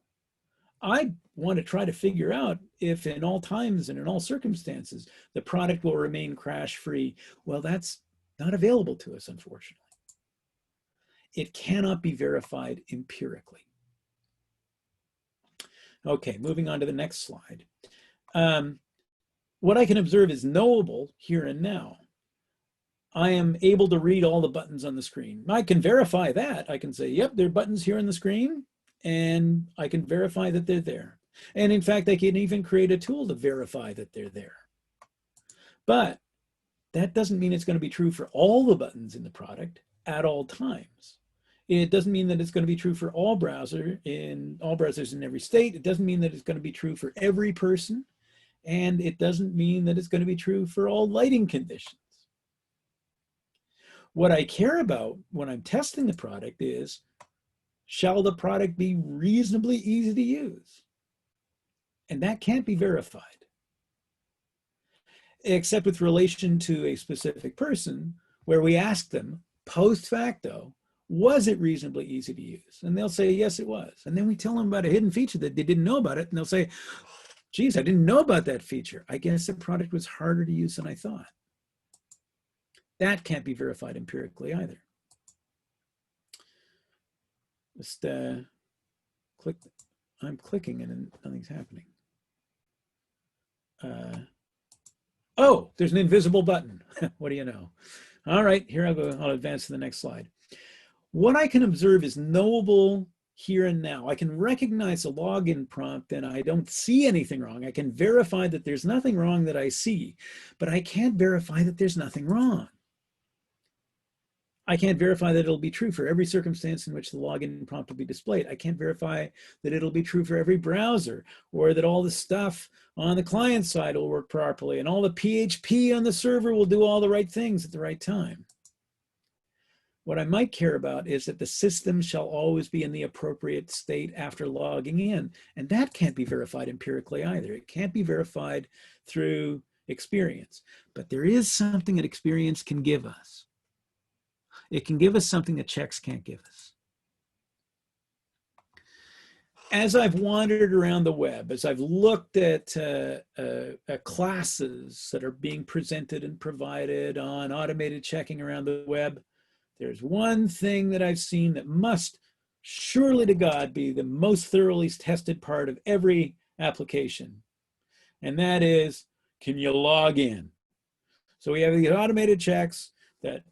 I want to try to figure out if in all times and in all circumstances, the product will remain crash-free. Well, that's not available to us, unfortunately. It cannot be verified empirically. Okay, moving on to the next slide. What I can observe is knowable here and now. I am able to read all the buttons on the screen. I can verify that. I can say, yep, there are buttons here on the screen, and I can verify that they're there. And in fact, I can even create a tool to verify that they're there. But that doesn't mean it's going to be true for all the buttons in the product at all times. It doesn't mean that it's going to be true for all browsers in every state. It doesn't mean that it's going to be true for every person. And it doesn't mean that it's going to be true for all lighting conditions. What I care about when I'm testing the product is, shall the product be reasonably easy to use? And that can't be verified, except with relation to a specific person, where we ask them post facto, was it reasonably easy to use? And they'll say, yes, it was. And then we tell them about a hidden feature that they didn't know about it. And they'll say, geez, I didn't know about that feature. I guess the product was harder to use than I thought. That can't be verified empirically either. Just click. I'm clicking and nothing's happening. Oh, there's an invisible button. What do you know? All right, here I'll go. I'll advance to the next slide. What I can observe is knowable here and now. I can recognize a login prompt and I don't see anything wrong. I can verify that there's nothing wrong that I see, but I can't verify that there's nothing wrong. I can't verify that it'll be true for every circumstance in which the login prompt will be displayed. I can't verify that it'll be true for every browser, or that all the stuff on the client side will work properly and all the PHP on the server will do all the right things at the right time. What I might care about is that the system shall always be in the appropriate state after logging in. And that can't be verified empirically either. It can't be verified through experience. But there is something that experience can give us. It can give us something that checks can't give us. As I've wandered around the web, as I've looked at classes that are being presented and provided on automated checking around the web, there's one thing that I've seen that must surely to God be the most thoroughly tested part of every application. And that is, can you log in? So we have these automated checks that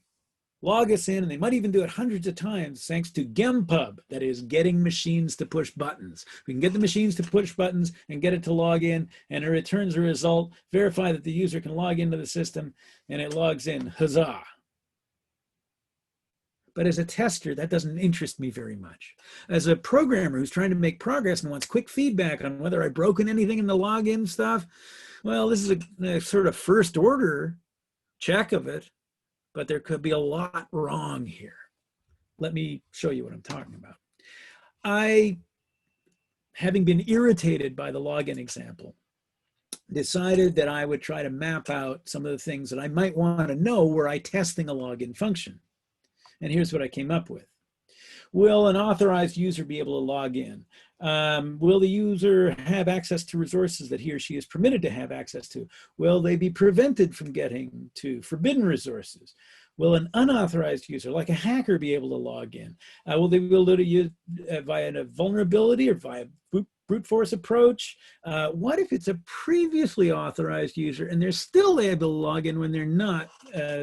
log us in, and they might even do it hundreds of times thanks to GEMPUB, that is getting machines to push buttons. We can get the machines to push buttons and get it to log in, and it returns a result, verify that the user can log into the system, and it logs in. Huzzah. But as a tester, that doesn't interest me very much. As a programmer who's trying to make progress and wants quick feedback on whether I've broken anything in the login stuff, well, this is a sort of first order check of it, but there could be a lot wrong here. Let me show you what I'm talking about. I, having been irritated by the login example, decided that I would try to map out some of the things that I might want to know were I testing a login function. And here's what I came up with. Will an authorized user be able to log in? Will the user have access to resources that he or she is permitted to have access to? Will they be prevented from getting to forbidden resources? Will an unauthorized user, like a hacker, be able to log in? Will they be able to use via a vulnerability or via brute force approach? What if it's a previously authorized user and they're still able to log in when they're not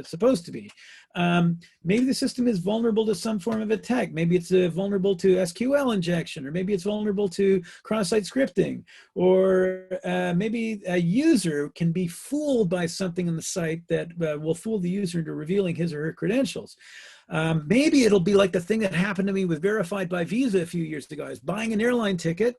supposed to be? Maybe the system is vulnerable to some form of attack. Maybe it's vulnerable to SQL injection, or maybe it's vulnerable to cross-site scripting, or maybe a user can be fooled by something on the site that will fool the user into revealing his or her credentials. Maybe it'll be like the thing that happened to me with Verified by Visa a few years ago. I was buying an airline ticket,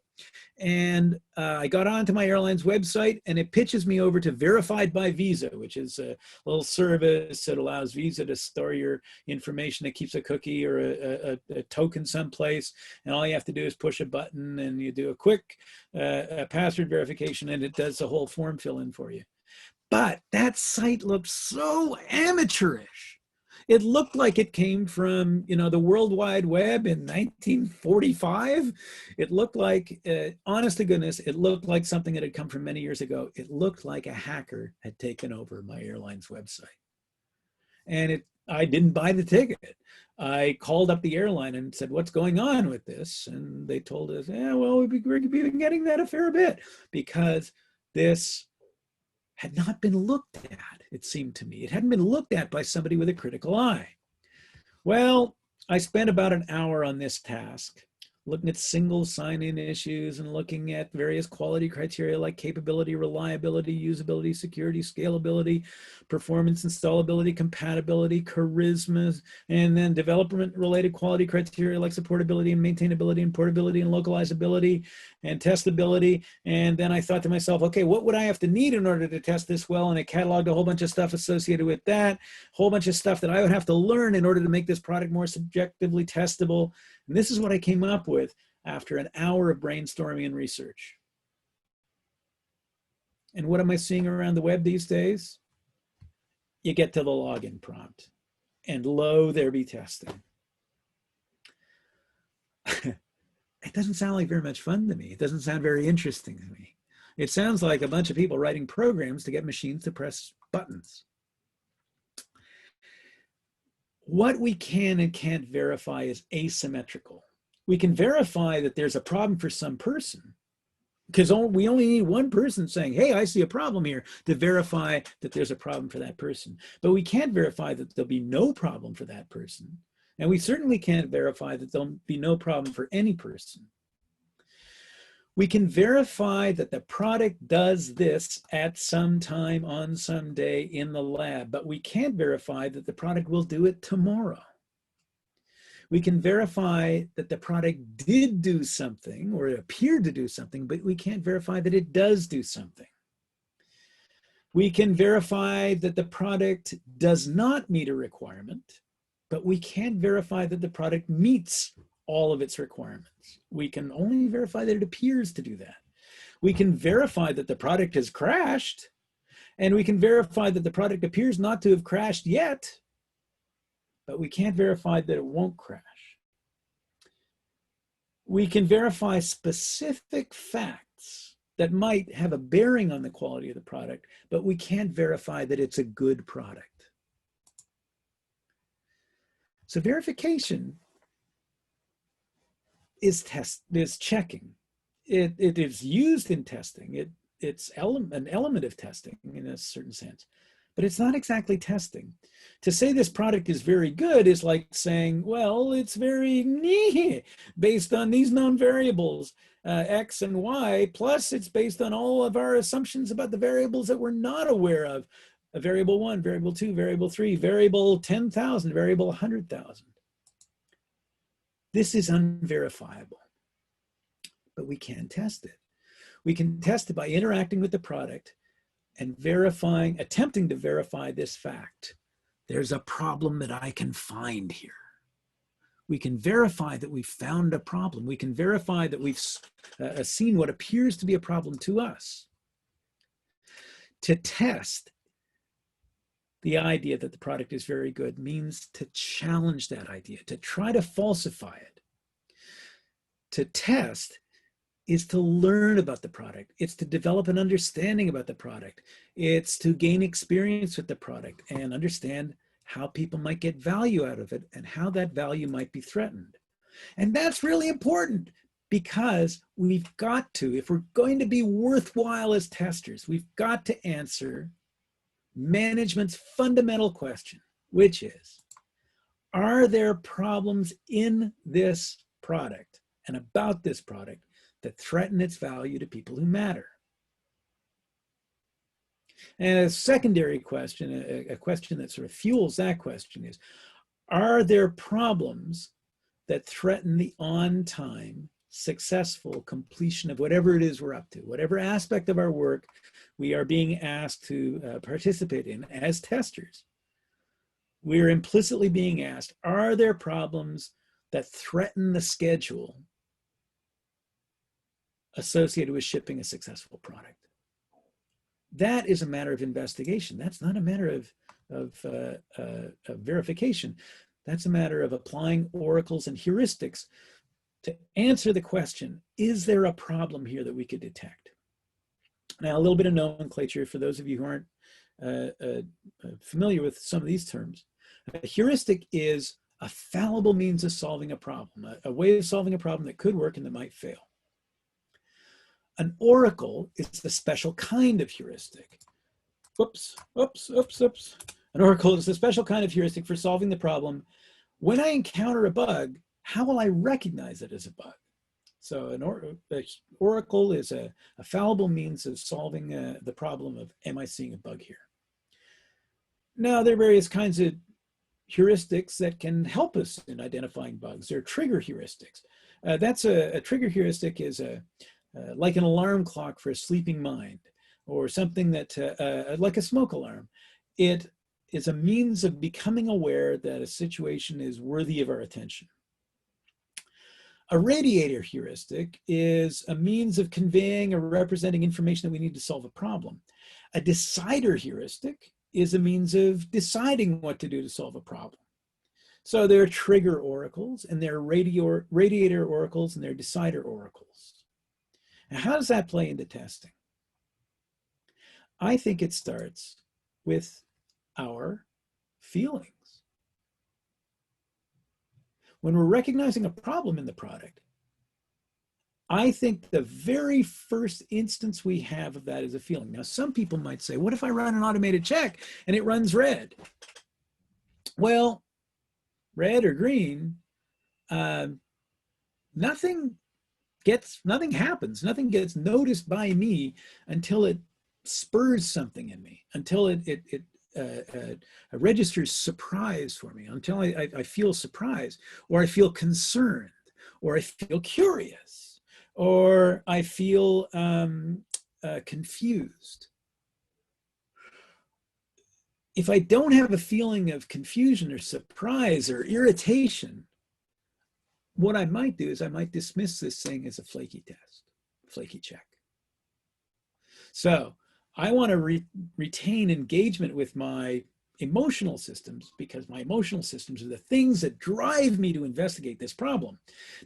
and I got onto my airline's website, and it pitches me over to Verified by Visa, which is a little service that allows Visa to store your information. It keeps a cookie or a token someplace, and all you have to do is push a button, and you do a quick password verification, and it does the whole form fill in for you. But that site looked so amateurish. It looked like it came from, the World Wide Web in 1945. It looked like, honest to goodness, it looked like something that had come from many years ago. It looked like a hacker had taken over my airline's website. And I didn't buy the ticket. I called up the airline and said, what's going on with this? And they told us, well, we've been getting that a fair bit, because this had not been looked at, it seemed to me. It hadn't been looked at by somebody with a critical eye. Well, I spent about an hour on this task, looking at single sign-in issues and looking at various quality criteria like capability, reliability, usability, security, scalability, performance, installability, compatibility, charisma, and then development-related quality criteria like supportability and maintainability and portability and localizability and testability. And then I thought to myself, okay, what would I have to need in order to test this well? And I cataloged a whole bunch of stuff associated with that, a whole bunch of stuff that I would have to learn in order to make this product more subjectively testable. And this is what I came up with after an hour of brainstorming and research. And what am I seeing around the web these days? You get to the login prompt, and lo, there be testing. It doesn't sound like very much fun to me. It doesn't sound very interesting to me. It sounds like a bunch of people writing programs to get machines to press buttons. What we can and can't verify is asymmetrical. We can verify that there's a problem for some person, because we only need one person saying, hey, I see a problem here, to verify that there's a problem for that person. But we can't verify that there'll be no problem for that person. And we certainly can't verify that there'll be no problem for any person. We can verify that the product does this at some time on some day in the lab, but we can't verify that the product will do it tomorrow. We can verify that the product did do something, or it appeared to do something, but we can't verify that it does do something. We can verify that the product does not meet a requirement, but we can't verify that the product meets all of its requirements. We can only verify that it appears to do that. We can verify that the product has crashed, and we can verify that the product appears not to have crashed yet, but we can't verify that it won't crash. We can verify specific facts that might have a bearing on the quality of the product, but we can't verify that it's a good product. So verification is checking. It is used in testing. It's an element of testing in a certain sense, but it's not exactly testing. To say this product is very good is like saying, well, it's very based on these known variables, X and Y, plus it's based on all of our assumptions about the variables that we're not aware of. A variable 1, variable 2, variable 3, variable 10,000, variable 100,000. This is unverifiable, but we can test it. We can test it by interacting with the product and attempting to verify this fact. There's a problem that I can find here. We can verify that we've found a problem. We can verify that we've seen what appears to be a problem to us. To test the idea that the product is very good means to challenge that idea, to try to falsify it. To test is to learn about the product. It's to develop an understanding about the product. It's to gain experience with the product and understand how people might get value out of it and how that value might be threatened. And that's really important, because we've got to, if we're going to be worthwhile as testers, we've got to answer management's fundamental question, which is, are there problems in this product and about this product that threaten its value to people who matter? And a secondary question, a question that sort of fuels that question is, are there problems that threaten the on-time, successful completion of whatever it is we're up to, whatever aspect of our work we are being asked to participate in as testers? We're implicitly being asked, are there problems that threaten the schedule associated with shipping a successful product? That is a matter of investigation. That's not a matter of verification. That's a matter of applying oracles and heuristics to answer the question, is there a problem here that we could detect? Now, a little bit of nomenclature for those of you who aren't familiar with some of these terms. A heuristic is a fallible means of solving a problem, a way of solving a problem that could work and that might fail. An oracle is the special kind of heuristic. An oracle is a special kind of heuristic for solving the problem. When I encounter a bug, how will I recognize it as a bug? So an oracle is a fallible means of solving the problem of, am I seeing a bug here? Now, there are various kinds of heuristics that can help us in identifying bugs. There are trigger heuristics. A trigger heuristic is like an alarm clock for a sleeping mind, or something that, like a smoke alarm. It is a means of becoming aware that a situation is worthy of our attention. A radiator heuristic is a means of conveying or representing information that we need to solve a problem. A decider heuristic is a means of deciding what to do to solve a problem. So there are trigger oracles, and there are radiator oracles, and there are decider oracles. Now, how does that play into testing? I think it starts with our feelings. When we're recognizing a problem in the product, I think the very first instance we have of that is a feeling. Now, some people might say, what if I run an automated check and it runs red? Well, red or green, nothing happens. Nothing gets noticed by me until it spurs something in me, until it registers surprise for me, until I feel surprise, or I feel concerned, or I feel curious, or I feel confused. If I don't have a feeling of confusion or surprise or irritation, what I might do is I might dismiss this thing as a flaky test, flaky check. So I want to retain engagement with my emotional systems, because my emotional systems are the things that drive me to investigate this problem.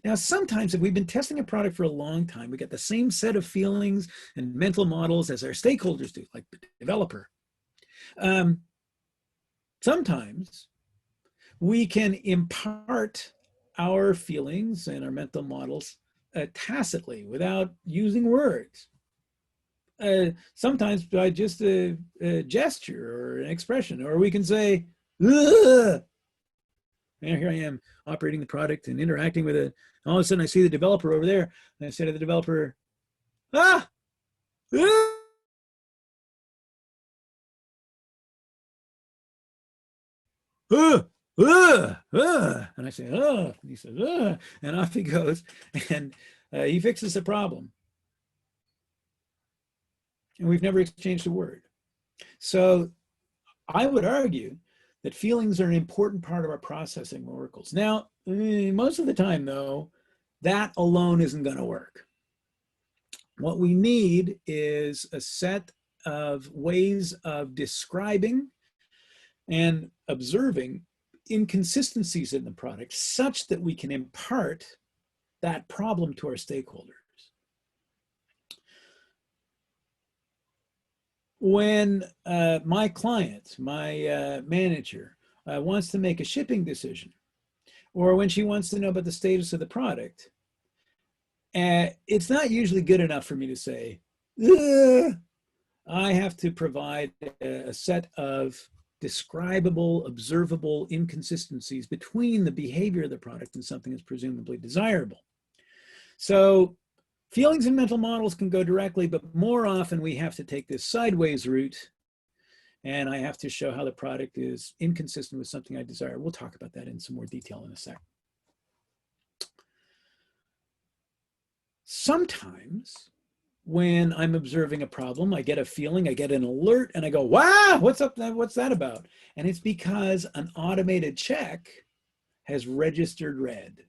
Now, sometimes if we've been testing a product for a long time, we get the same set of feelings and mental models as our stakeholders do, like the developer. Sometimes we can impart our feelings and our mental models tacitly, without using words. Sometimes by just a gesture or an expression, or we can say, ugh! And here I am operating the product and interacting with it. All of a sudden I see the developer over there, and I say to the developer, ah! And I say, oh, and he says, and off he goes, and he fixes the problem. And we've never exchanged a word. So I would argue that feelings are an important part of our processing oracles. Now, most of the time, though, that alone isn't going to work. What we need is a set of ways of describing and observing inconsistencies in the product such that we can impart that problem to our stakeholders. When my client, my manager, wants to make a shipping decision, or when she wants to know about the status of the product, It's not usually good enough for me to say, ugh. I have to provide a set of describable, observable inconsistencies between the behavior of the product and something that's presumably desirable. So feelings and mental models can go directly, but more often we have to take this sideways route, and I have to show how the product is inconsistent with something I desire. We'll talk about that in some more detail in a sec. Sometimes when I'm observing a problem, I get a feeling, I get an alert, and I go, wow, what's up? What's that about? And it's because an automated check has registered red.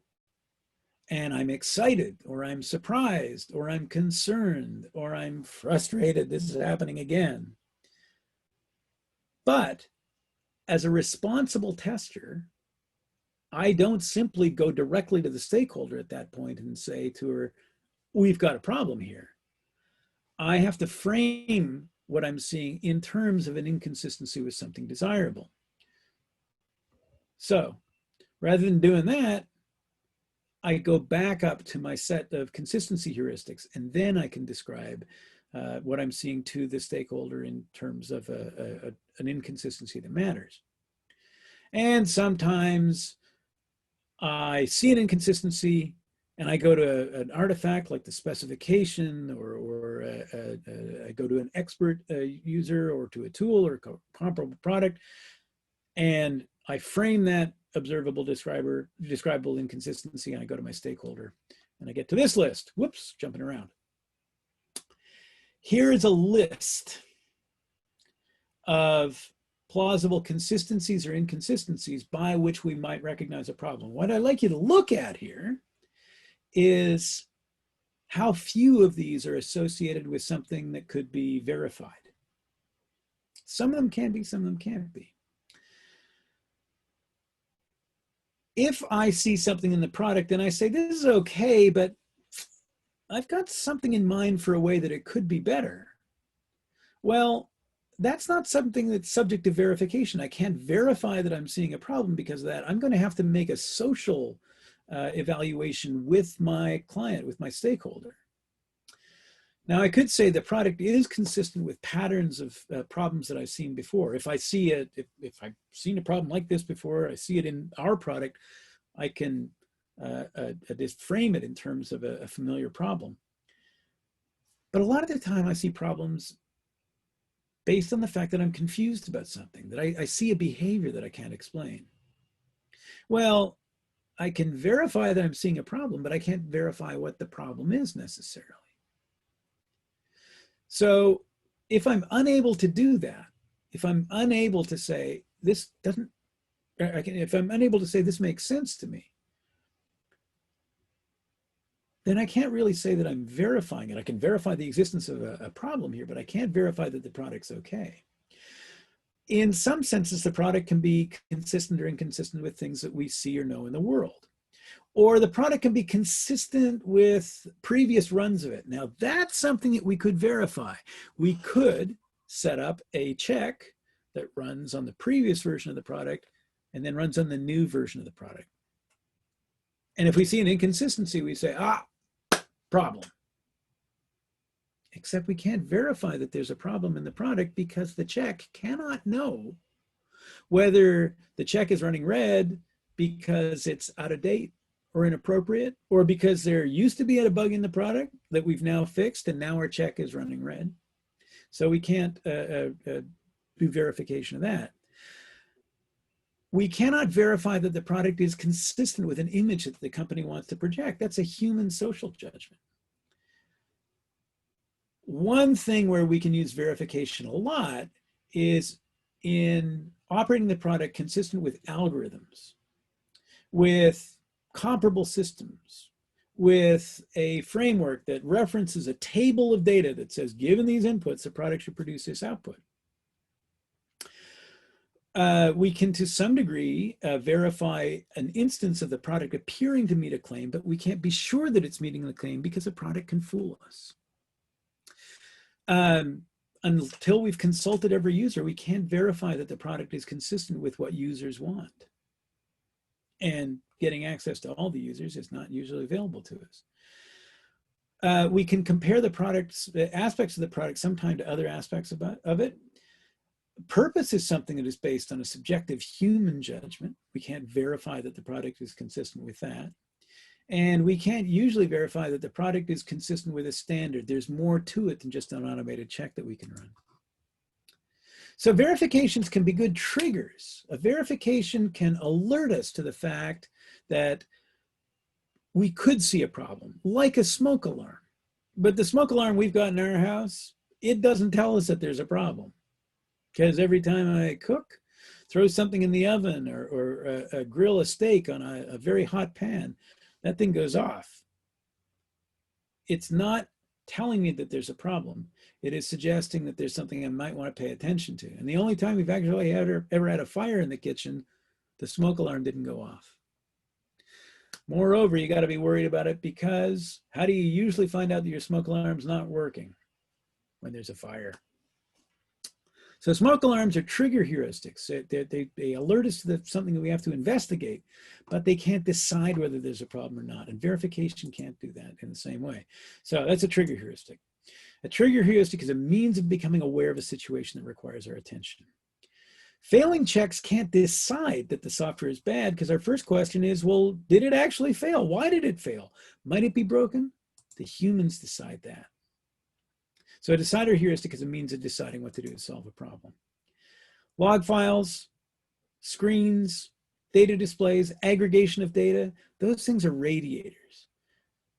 And I'm excited, or I'm surprised, or I'm concerned, or I'm frustrated. This is happening again. But as a responsible tester, I don't simply go directly to the stakeholder at that point and say to her, we've got a problem here. I have to frame what I'm seeing in terms of an inconsistency with something desirable. So rather than doing that, I go back up to my set of consistency heuristics, and then I can describe what I'm seeing to the stakeholder in terms of an inconsistency that matters. And sometimes I see an inconsistency and I go to an artifact like the specification, or I go to an expert user, or to a tool or comparable product, and I frame that observable describable inconsistency, and I go to my stakeholder and I get to this list. Whoops, jumping around. Here is a list of plausible consistencies or inconsistencies by which we might recognize a problem. What I'd like you to look at here is how few of these are associated with something that could be verified. Some of them can be, some of them can't be. If I see something in the product and I say, this is okay, but I've got something in mind for a way that it could be better. Well, that's not something that's subject to verification. I can't verify that I'm seeing a problem because of that. I'm going to have to make a social evaluation with my client, with my stakeholder. Now, I could say the product is consistent with patterns of problems that I've seen before. If I see it, if I've seen a problem like this before, I see it in our product, I can just frame it in terms of a familiar problem. But a lot of the time I see problems based on the fact that I'm confused about something, that I see a behavior that I can't explain. Well, I can verify that I'm seeing a problem, but I can't verify what the problem is necessarily. So if I'm unable to do that, if I'm unable to say this doesn't, if I'm unable to say this makes sense to me, then I can't really say that I'm verifying it. I can verify the existence of a problem here, but I can't verify that the product's okay. In some senses, the product can be consistent or inconsistent with things that we see or know in the world. Or the product can be consistent with previous runs of it. Now, that's something that we could verify. We could set up a check that runs on the previous version of the product and then runs on the new version of the product. And if we see an inconsistency, we say, problem. Except we can't verify that there's a problem in the product because the check cannot know whether the check is running red because it's out of date or inappropriate, or because there used to be a bug in the product that we've now fixed and now our check is running red. So we can't do verification of that. We cannot verify that the product is consistent with an image that the company wants to project. That's a human social judgment. One thing where we can use verification a lot is in operating the product consistent with algorithms, with comparable systems, with a framework that references a table of data that says, given these inputs, the product should produce this output. We can, to some degree, verify an instance of the product appearing to meet a claim, but we can't be sure that it's meeting the claim because a product can fool us. Until we've consulted every user, we can't verify that the product is consistent with what users want. And getting access to all the users is not usually available to us. We can compare the products, the aspects of the product sometime to other aspects of it. Purpose is something that is based on a subjective human judgment. We can't verify that the product is consistent with that. And we can't usually verify that the product is consistent with a standard. There's more to it than just an automated check that we can run. So verifications can be good triggers. A verification can alert us to the fact that we could see a problem, like a smoke alarm. But the smoke alarm we've got in our house, it doesn't tell us that there's a problem. Because every time I cook, throw something in the oven or grill a steak on a very hot pan, that thing goes off. It's not telling me that there's a problem. It is suggesting that there's something I might want to pay attention to. And the only time we've actually ever had a fire in the kitchen, the smoke alarm didn't go off. Moreover, you got to be worried about it because how do you usually find out that your smoke alarm's not working? When there's a fire. So smoke alarms are trigger heuristics. They alert us to something that we have to investigate, but they can't decide whether there's a problem or not. And verification can't do that in the same way. So that's a trigger heuristic. A trigger heuristic is a means of becoming aware of a situation that requires our attention. Failing checks can't decide that the software is bad because our first question is, well, did it actually fail? Why did it fail? Might it be broken? The humans decide that. So a decider heuristic is a means of deciding what to do to solve a problem. Log files, screens, data displays, aggregation of data, those things are radiators.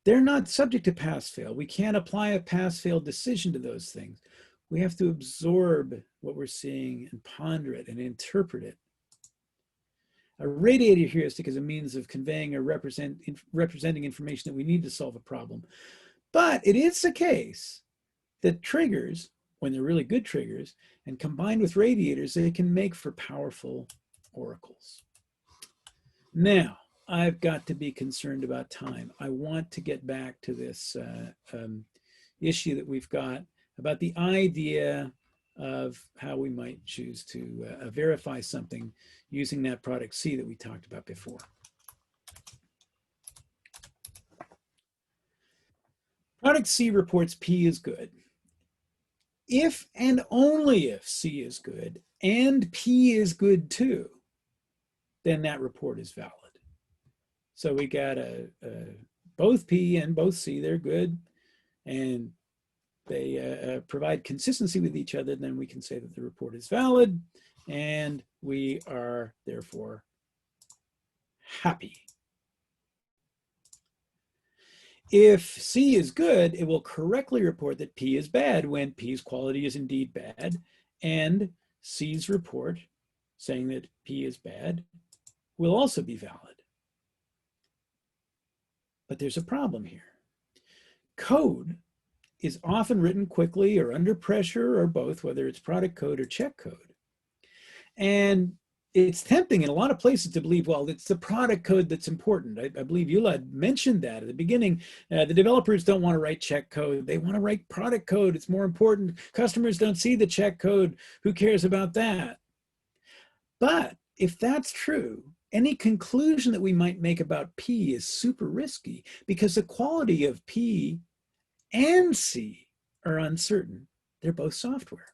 They're not subject to pass-fail. We can't apply a pass-fail decision to those things. We have to absorb what we're seeing and ponder it and interpret it. A radiator heuristic is a means of conveying or representing information that we need to solve a problem. But it is the case that triggers, when they're really good triggers, and combined with radiators, they can make for powerful oracles. Now, I've got to be concerned about time. I want to get back to this issue that we've got about the idea of how we might choose to verify something using that product C that we talked about before. Product C reports P is good. If and only if C is good and P is good too, then that report is valid. So we got both P and both C, they're good, and they provide consistency with each other, then we can say that the report is valid, and we are therefore happy. If C is good, it will correctly report that P is bad when P's quality is indeed bad, and C's report saying that P is bad will also be valid. But there's a problem here. Code is often written quickly or under pressure or both, whether it's product code or check code. And it's tempting in a lot of places to believe, well, it's the product code that's important. I believe Ulad mentioned that at the beginning. The developers don't want to write check code. They want to write product code. It's more important. Customers don't see the check code. Who cares about that? But if that's true, any conclusion that we might make about P is super risky because the quality of P and C are uncertain. They're both software.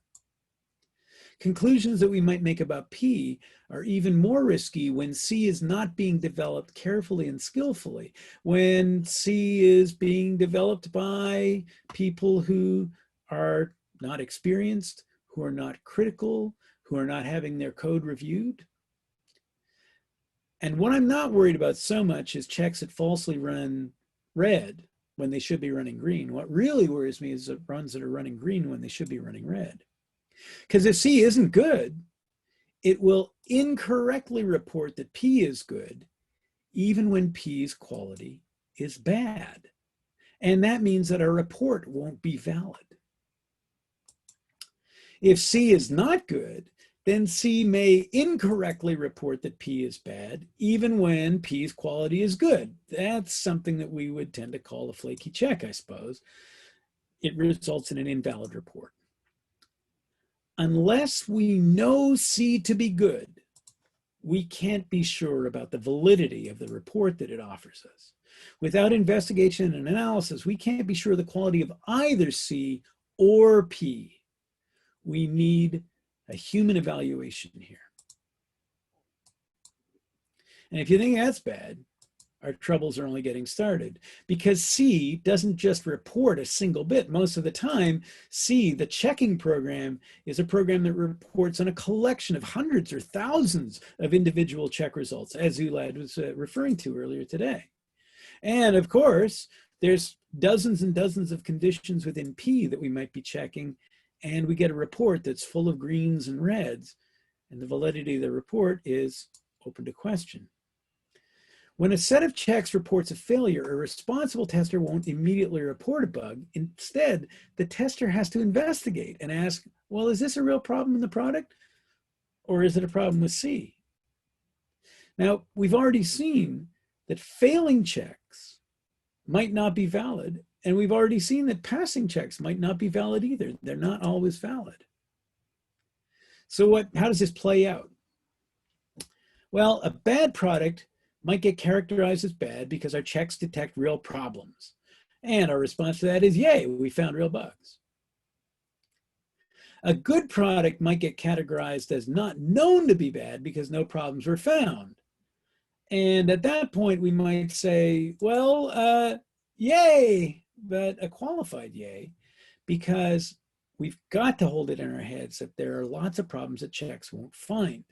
Conclusions that we might make about P are even more risky when C is not being developed carefully and skillfully, when C is being developed by people who are not experienced, who are not critical, who are not having their code reviewed. And what I'm not worried about so much is checks that falsely run red when they should be running green. What really worries me is the runs that are running green when they should be running red. Because if C isn't good, it will incorrectly report that P is good, even when P's quality is bad. And that means that our report won't be valid. If C is not good, then C may incorrectly report that P is bad, even when P's quality is good. That's something that we would tend to call a flaky check, I suppose. It results in an invalid report. Unless we know C to be good, we can't be sure about the validity of the report that it offers us. Without investigation and analysis, we can't be sure of the quality of either C or P. We need a human evaluation here. And if you think that's bad, our troubles are only getting started, because C doesn't just report a single bit. Most of the time, C, the checking program, is a program that reports on a collection of hundreds or thousands of individual check results, as Ulad was referring to earlier today. And of course, there's dozens and dozens of conditions within P that we might be checking, and we get a report that's full of greens and reds, and the validity of the report is open to question. When a set of checks reports a failure, a responsible tester won't immediately report a bug. Instead, the tester has to investigate and ask, well, is this a real problem in the product, or is it a problem with C? Now, we've already seen that failing checks might not be valid, and we've already seen that passing checks might not be valid either. They're not always valid. So how does this play out? Well, a bad product might get characterized as bad because our checks detect real problems. And our response to that is, yay, we found real bugs. A good product might get categorized as not known to be bad because no problems were found. And at that point, we might say, well, yay, but a qualified yay, because we've got to hold it in our heads that there are lots of problems that checks won't find.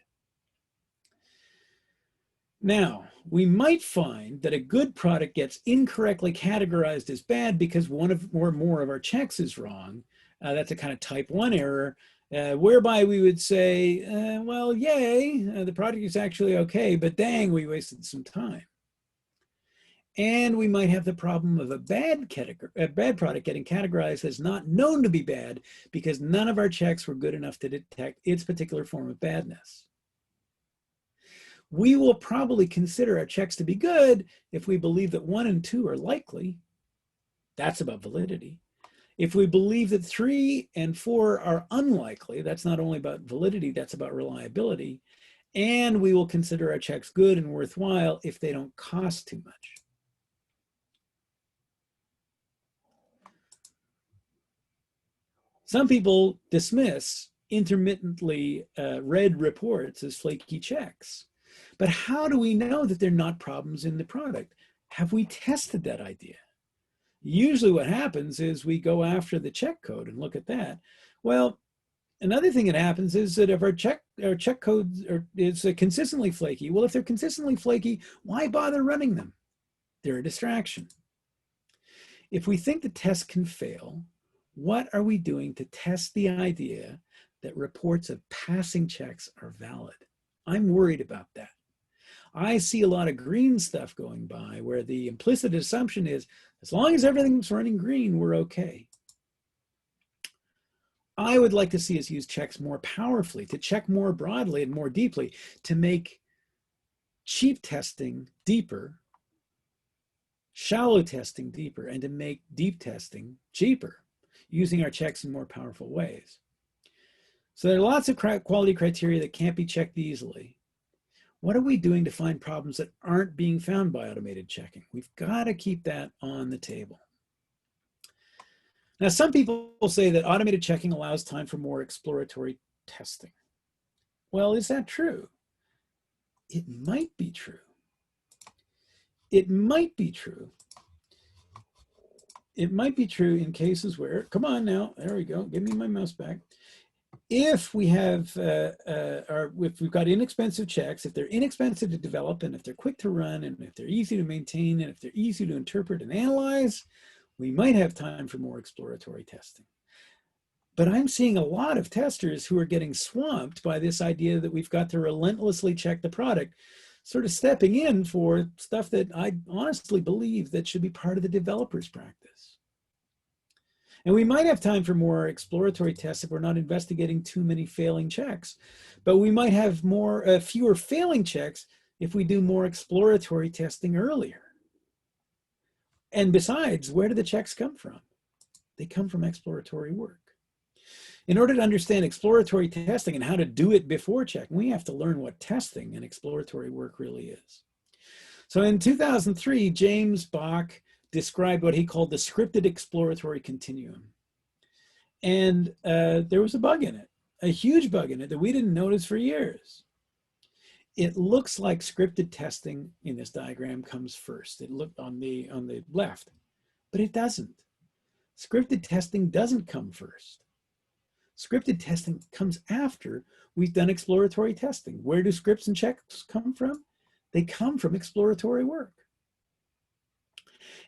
Now, we might find that a good product gets incorrectly categorized as bad because one or more of our checks is wrong. That's a kind of type 1 error, whereby we would say, well, yay, the product is actually okay, but dang, we wasted some time. And we might have the problem of a bad product getting categorized as not known to be bad because none of our checks were good enough to detect its particular form of badness. We will probably consider our checks to be good if we believe that 1 and 2 are likely. That's about validity. If we believe that 3 and 4 are unlikely, that's not only about validity, that's about reliability. And we will consider our checks good and worthwhile if they don't cost too much. Some people dismiss intermittently read reports as flaky checks. But how do we know that they're not problems in the product? Have we tested that idea? Usually what happens is we go after the check code and look at that. Well, another thing that happens is that if our check code is consistently flaky, well, if they're consistently flaky, why bother running them? They're a distraction. If we think the test can fail, what are we doing to test the idea that reports of passing checks are valid? I'm worried about that. I see a lot of green stuff going by where the implicit assumption is, as long as everything's running green, we're okay. I would like to see us use checks more powerfully, to check more broadly and more deeply, to make cheap testing deeper, shallow testing deeper, and to make deep testing cheaper, using our checks in more powerful ways. So there are lots of quality criteria that can't be checked easily. What are we doing to find problems that aren't being found by automated checking? We've got to keep that on the table. Now, some people say that automated checking allows time for more exploratory testing. Well, is that true? It might be true. It might be true. It might be true in cases where, come on now, there we go, give me my mouse back. If we have, if we've got inexpensive checks, if they're inexpensive to develop, and if they're quick to run, and if they're easy to maintain, and if they're easy to interpret and analyze, we might have time for more exploratory testing. But I'm seeing a lot of testers who are getting swamped by this idea that we've got to relentlessly check the product, sort of stepping in for stuff that I honestly believe that should be part of the developer's practice. And we might have time for more exploratory tests if we're not investigating too many failing checks, but we might have fewer failing checks if we do more exploratory testing earlier. And besides, where do the checks come from? They come from exploratory work. In order to understand exploratory testing and how to do it before checking, we have to learn what testing and exploratory work really is. So in 2003, James Bach described what he called the scripted exploratory continuum. And there was a bug in it, a huge bug in it that we didn't notice for years. It looks like scripted testing in this diagram comes first. It looked on the left, but it doesn't. Scripted testing doesn't come first. Scripted testing comes after we've done exploratory testing. Where do scripts and checks come from? They come from exploratory work.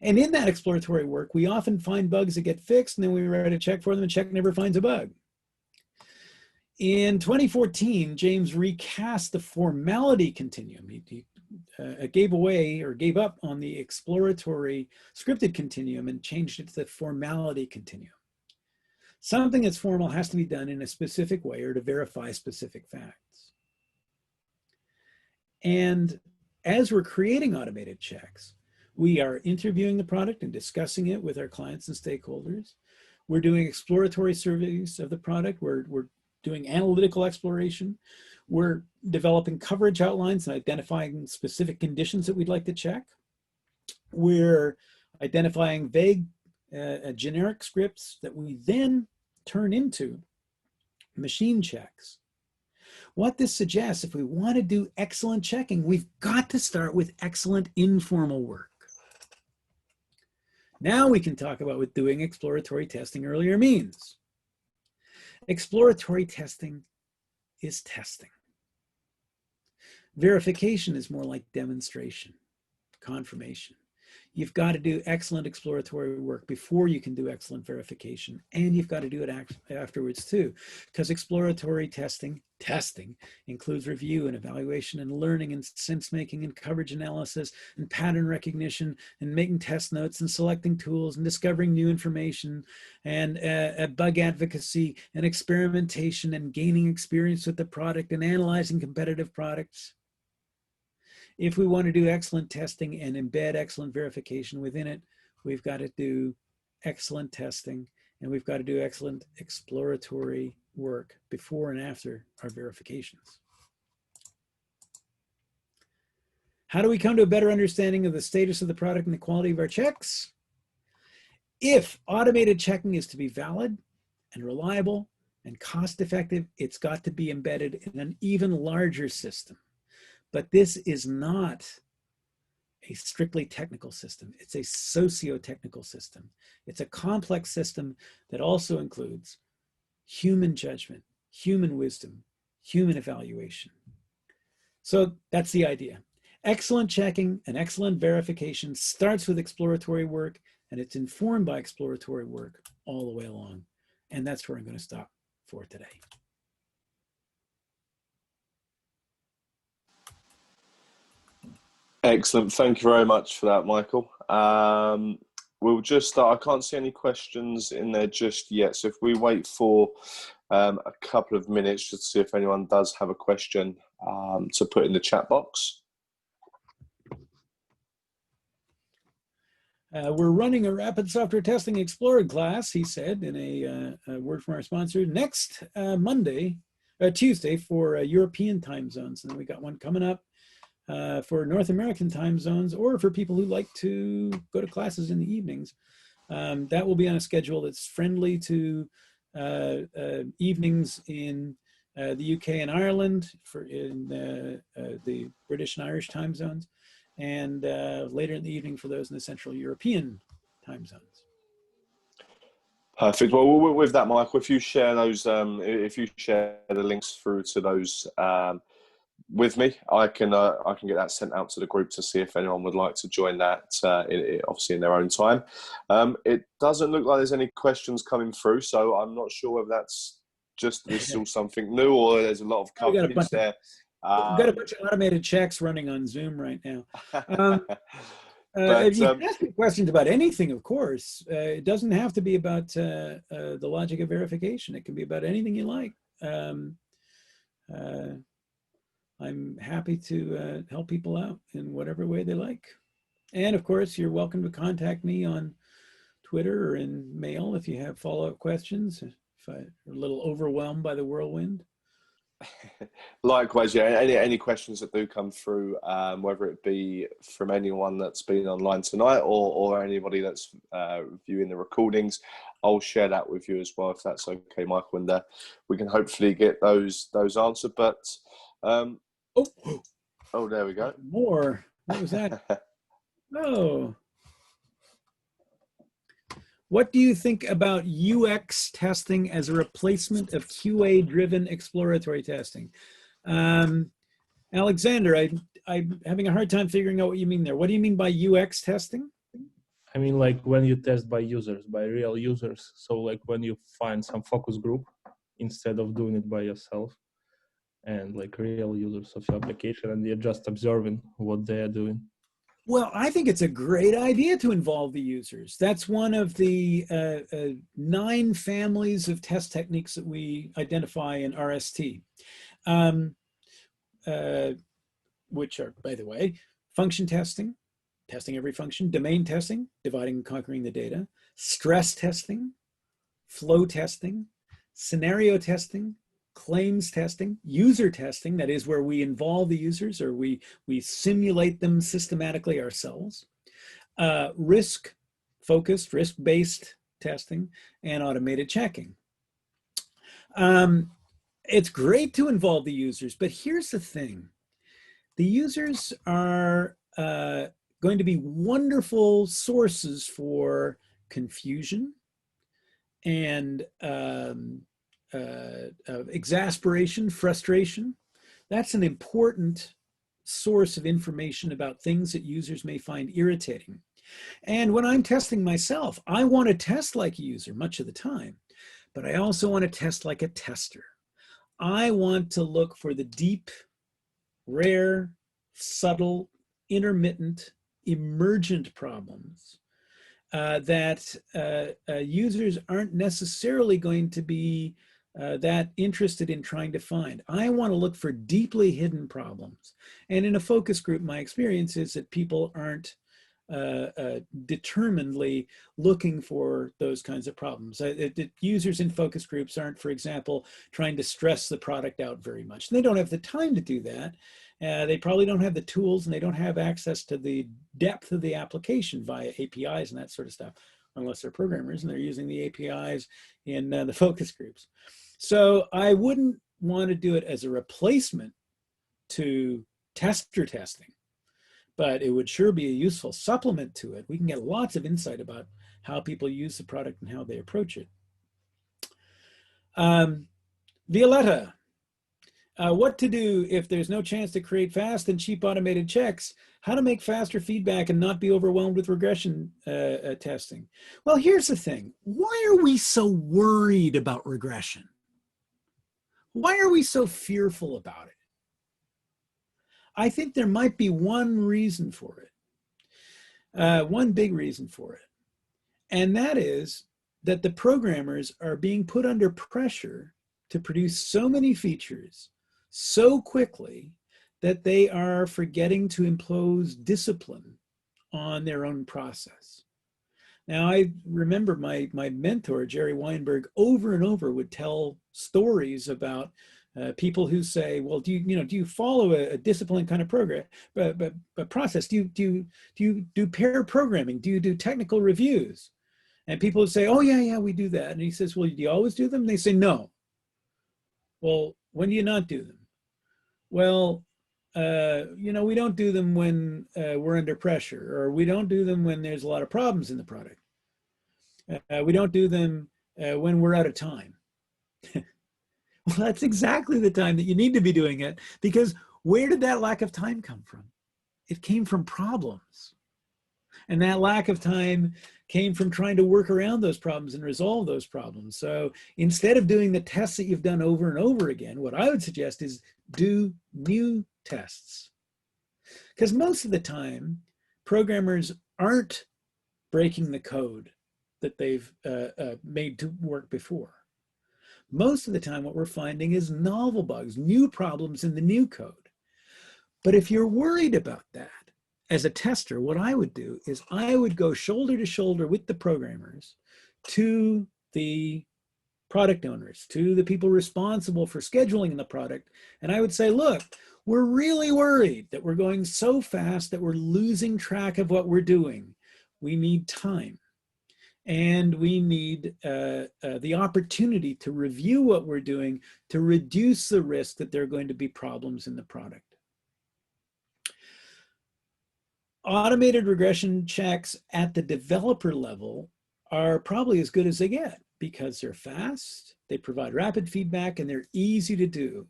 And in that exploratory work, we often find bugs that get fixed, and then we write a check for them, and check never finds a bug. In 2014, James recast the formality continuum. He gave away or gave up on the exploratory scripted continuum and changed it to the formality continuum. Something that's formal has to be done in a specific way or to verify specific facts. And as we're creating automated checks, we are interviewing the product and discussing it with our clients and stakeholders. We're doing exploratory surveys of the product. We're doing analytical exploration. We're developing coverage outlines and identifying specific conditions that we'd like to check. We're identifying vague generic scripts that we then turn into machine checks. What this suggests, if we want to do excellent checking, we've got to start with excellent informal work. Now we can talk about what doing exploratory testing earlier means. Exploratory testing is testing. Verification is more like demonstration, confirmation. You've got to do excellent exploratory work before you can do excellent verification, and you've got to do it afterwards too, because exploratory testing includes review and evaluation and learning and sense making and coverage analysis and pattern recognition and making test notes and selecting tools and discovering new information and bug advocacy and experimentation and gaining experience with the product and analyzing competitive products. If we want to do excellent testing and embed excellent verification within it, we've got to do excellent testing, and we've got to do excellent exploratory work before and after our verifications. How do we come to a better understanding of the status of the product and the quality of our checks? If automated checking is to be valid and reliable and cost-effective, it's got to be embedded in an even larger system. But this is not a strictly technical system. It's a socio-technical system. It's a complex system that also includes human judgment, human wisdom, human evaluation. So that's the idea. Excellent checking and excellent verification starts with exploratory work, and it's informed by exploratory work all the way along. And that's where I'm going to stop for today. Excellent. Thank you very much for that, Michael. We'll just start. I can't see any questions in there just yet. So if we wait for a couple of minutes just to see if anyone does have a question to put in the chat box. We're running a rapid software testing explored class, he said in a word from our sponsor, next Tuesday for European time zones. And then we got one coming up for North American time zones, or for people who like to go to classes in the evenings. That will be on a schedule that's friendly to evenings in the UK and Ireland, in the British and Irish time zones, and later in the evening for those in the Central European time zones. Perfect. Well, with that, Michael, if you share those, if you share the links through to those with me, I can get that sent out to the group to see if anyone would like to join that, obviously in their own time. It doesn't look like there's any questions coming through, so I'm not sure whether that's just this is all something new or there's a lot of coverage there. We've got a bunch of automated checks running on Zoom right now. If you can ask me questions about anything, of course, it doesn't have to be about the logic of verification. It can be about anything you like. I'm happy to help people out in whatever way they like. And of course, you're welcome to contact me on Twitter or in mail if you have follow-up questions, if I'm a little overwhelmed by the whirlwind. Likewise, yeah. Any questions that do come through, whether it be from anyone that's been online tonight or anybody that's viewing the recordings, I'll share that with you as well, if that's okay, Michael. And we can hopefully get those answered. But oh, there we go. More. What was that? Oh. What do you think about UX testing as a replacement of QA-driven exploratory testing? Alexander, I'm having a hard time figuring out what you mean there. What do you mean by UX testing? I mean, like when you test by users, by real users. So like when you find some focus group instead of doing it by yourself, and like real users of your application, and you're just observing what they are doing. Well, I think it's a great idea to involve the users. That's one of the 9 families of test techniques that we identify in RST, which are, by the way, function testing, testing every function, domain testing, dividing and conquering the data, stress testing, flow testing, scenario testing, claims testing, user testing, that is where we involve the users or we simulate them systematically ourselves, risk-focused, risk-based testing, and automated checking. It's great to involve the users, but here's the thing. The users are going to be wonderful sources for confusion and exasperation, frustration. That's an important source of information about things that users may find irritating. And when I'm testing myself, I want to test like a user much of the time, but I also want to test like a tester. I want to look for the deep, rare, subtle, intermittent, emergent problems that users aren't necessarily going to be that interested in trying to find. I want to look for deeply hidden problems. And in a focus group, my experience is that people aren't determinedly looking for those kinds of problems. Users in focus groups aren't, for example, trying to stress the product out very much. They don't have the time to do that. They probably don't have the tools, and they don't have access to the depth of the application via APIs and that sort of stuff, unless they're programmers and they're using the APIs in the focus groups. So I wouldn't want to do it as a replacement to tester testing, but it would sure be a useful supplement to it. We can get lots of insight about how people use the product and how they approach it. Violetta, what to do if there's no chance to create fast and cheap automated checks? How to make faster feedback and not be overwhelmed with regression testing? Well, here's the thing. Why are we so worried about regression? Why are we so fearful about it? I think there might be one reason for it, one big reason for it. And that is that the programmers are being put under pressure to produce so many features so quickly that they are forgetting to impose discipline on their own process. Now, I remember my mentor, Jerry Weinberg, over and over would tell stories about people who say, well, do you follow a disciplined kind of program, but process? Do you do pair programming? Do you do technical reviews? And people would say, oh yeah, we do that. And he says, well, do you always do them? And they say, no. Well, when do you not do them? Well, we don't do them when we're under pressure, or we don't do them when there's a lot of problems in the product. We don't do them when we're out of time. Well, that's exactly the time that you need to be doing it, because where did that lack of time come from? It came from problems. And that lack of time came from trying to work around those problems and resolve those problems. So instead of doing the tests that you've done over and over again, what I would suggest is do new tests. Because most of the time, programmers aren't breaking the code that they've made to work before. Most of the time, what we're finding is novel bugs, new problems in the new code. But if you're worried about that, as a tester, what I would do is I would go shoulder to shoulder with the programmers to the product owners, to the people responsible for scheduling the product. And I would say, look, we're really worried that we're going so fast that we're losing track of what we're doing. We need time. And we need the opportunity to review what we're doing to reduce the risk that there are going to be problems in the product. Automated regression checks at the developer level are probably as good as they get because they're fast, they provide rapid feedback, and they're easy to do.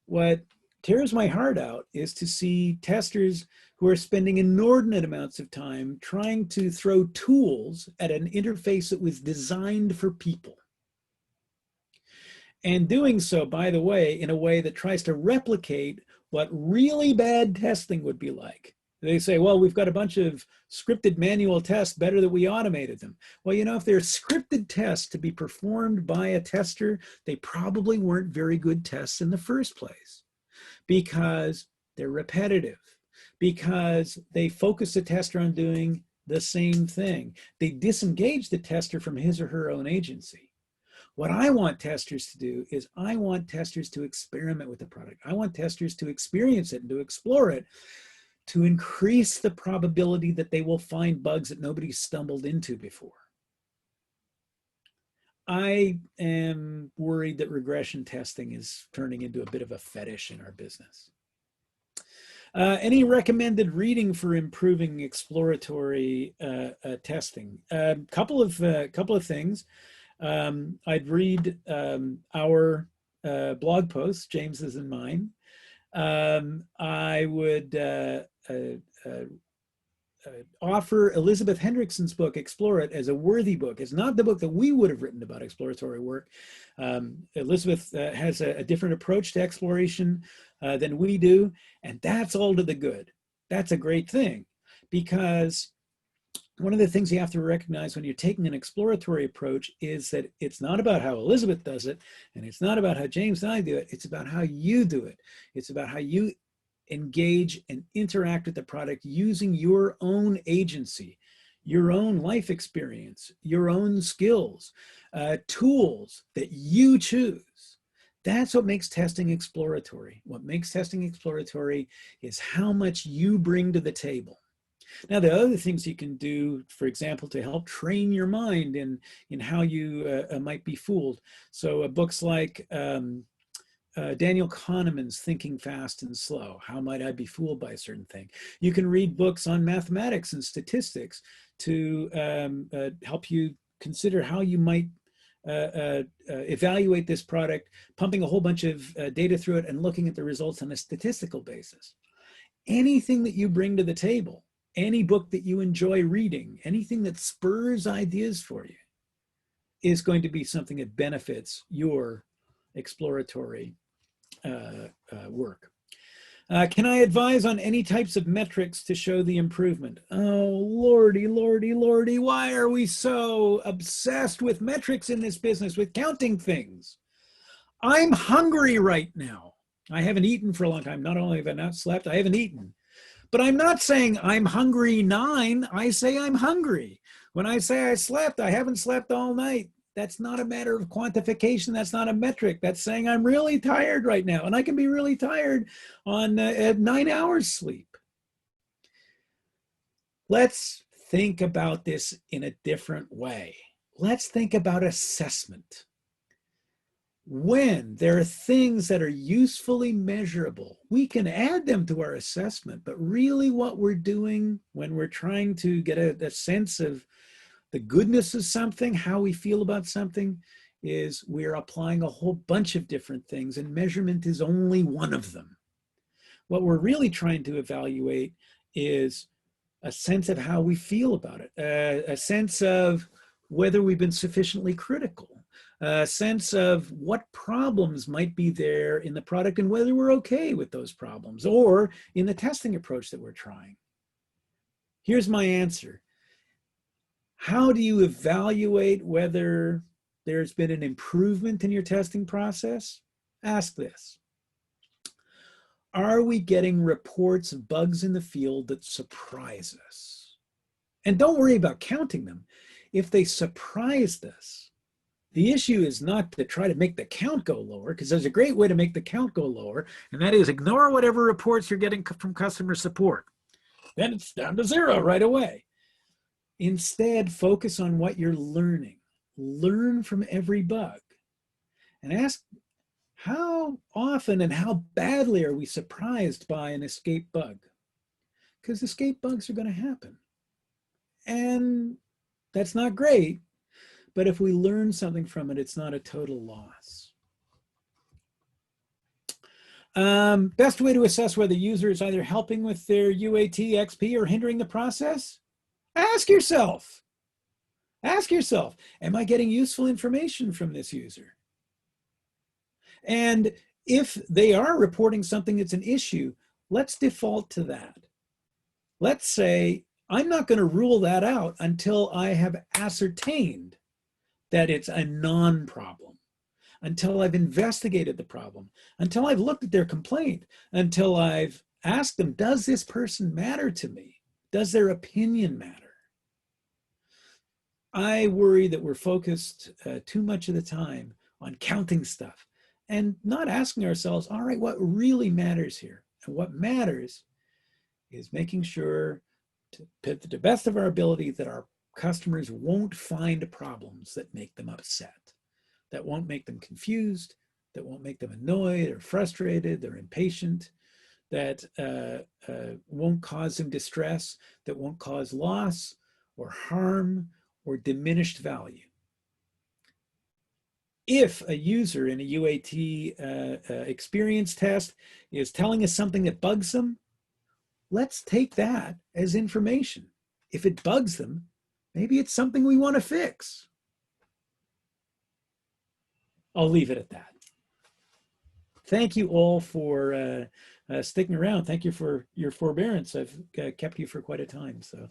What tears my heart out is to see testers who are spending inordinate amounts of time trying to throw tools at an interface that was designed for people. And doing so, by the way, in a way that tries to replicate what really bad testing would be like. They say, well, we've got a bunch of scripted manual tests, better that we automated them. Well, you know, if they're scripted tests to be performed by a tester, they probably weren't very good tests in the first place because they're repetitive, because they focus the tester on doing the same thing. They disengage the tester from his or her own agency. What I want testers to do is I want testers to experiment with the product. I want testers to experience it and to explore it, to increase the probability that they will find bugs that nobody stumbled into before. I am worried that regression testing is turning into a bit of a fetish in our business. Any recommended reading for improving exploratory testing? Couple of things. I'd read our blog posts, James's and mine. I would offer Elizabeth Hendrickson's book, Explore It, as a worthy book. It's not the book that we would have written about exploratory work. Elizabeth has a different approach to exploration than we do, and that's all to the good. That's a great thing, because one of the things you have to recognize when you're taking an exploratory approach is that it's not about how Elizabeth does it, and it's not about how James and I do it, it's about how you do it. It's about how you engage and interact with the product using your own agency, your own life experience, your own skills, tools that you choose. That's what makes testing exploratory. What makes testing exploratory is how much you bring to the table. Now, the other things you can do, for example, to help train your mind in how you might be fooled. So books like Daniel Kahneman's Thinking Fast and Slow, How Might I Be Fooled by a Certain Thing? You can read books on mathematics and statistics to help you consider how you might evaluate this product, pumping a whole bunch of data through it and looking at the results on a statistical basis. Anything that you bring to the table, any book that you enjoy reading, anything that spurs ideas for you is going to be something that benefits your exploratory work. Can I advise on any types of metrics to show the improvement? Oh, lordy, lordy, lordy, why are we so obsessed with metrics in this business, with counting things? I'm hungry right now. I haven't eaten for a long time. Not only have I not slept, I haven't eaten. But I'm not saying I'm hungry 9, I say I'm hungry. When I say I slept, I haven't slept all night. That's not a matter of quantification. That's not a metric. That's saying I'm really tired right now. And I can be really tired on 9 hours sleep. Let's think about this in a different way. Let's think about assessment. When there are things that are usefully measurable, we can add them to our assessment, but really what we're doing when we're trying to get a sense of the goodness of something, how we feel about something, is we're applying a whole bunch of different things, and measurement is only one of them. What we're really trying to evaluate is a sense of how we feel about it, a sense of whether we've been sufficiently critical, a sense of what problems might be there in the product and whether we're okay with those problems, or in the testing approach that we're trying. Here's my answer. How do you evaluate whether there's been an improvement in your testing process? Ask this. Are we getting reports of bugs in the field that surprise us? And don't worry about counting them. If they surprised us, The issue is not to try to make the count go lower, because there's a great way to make the count go lower, and that is ignore whatever reports you're getting from customer support. Then it's down to 0 right away. Instead, focus on what you're learning. Learn from every bug. And ask, how often and how badly are we surprised by an escape bug? Because escape bugs are going to happen. And that's not great, but if we learn something from it, it's not a total loss. Best way to assess whether the user is either helping with their UAT, XP, or hindering the process? Ask yourself. Ask yourself, am I getting useful information from this user? And if they are reporting something that's an issue, let's default to that. Let's say, I'm not going to rule that out until I have ascertained that it's a non-problem, until I've investigated the problem, until I've looked at their complaint, until I've asked them, does this person matter to me? Does their opinion matter? I worry that we're focused too much of the time on counting stuff and not asking ourselves, all right, what really matters here? And what matters is making sure, to the best of our ability, that our customers won't find problems that make them upset, that won't make them confused, that won't make them annoyed or frustrated or impatient, that won't cause them distress, that won't cause loss or harm or diminished value. If a user in a UAT experience test is telling us something that bugs them, let's take that as information. If it bugs them, maybe it's something we want to fix. I'll leave it at that. Thank you all for sticking around. Thank you for your forbearance. I've kept you for quite a time. So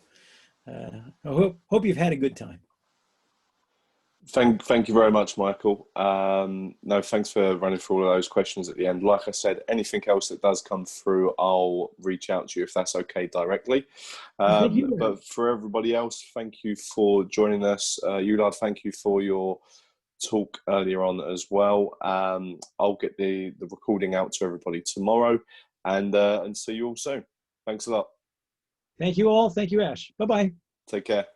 I hope you've had a good time. Thank you very much, Michael. No, thanks for running through all of those questions at the end. Like I said, anything else that does come through, I'll reach out to you if that's okay directly. But for everybody else, thank you for joining us. Ulad, thank you for your talk earlier on as well. I'll get the recording out to everybody tomorrow, and see you all soon. Thanks a lot. Thank you all. Thank you, Ash. Bye-bye. Take care.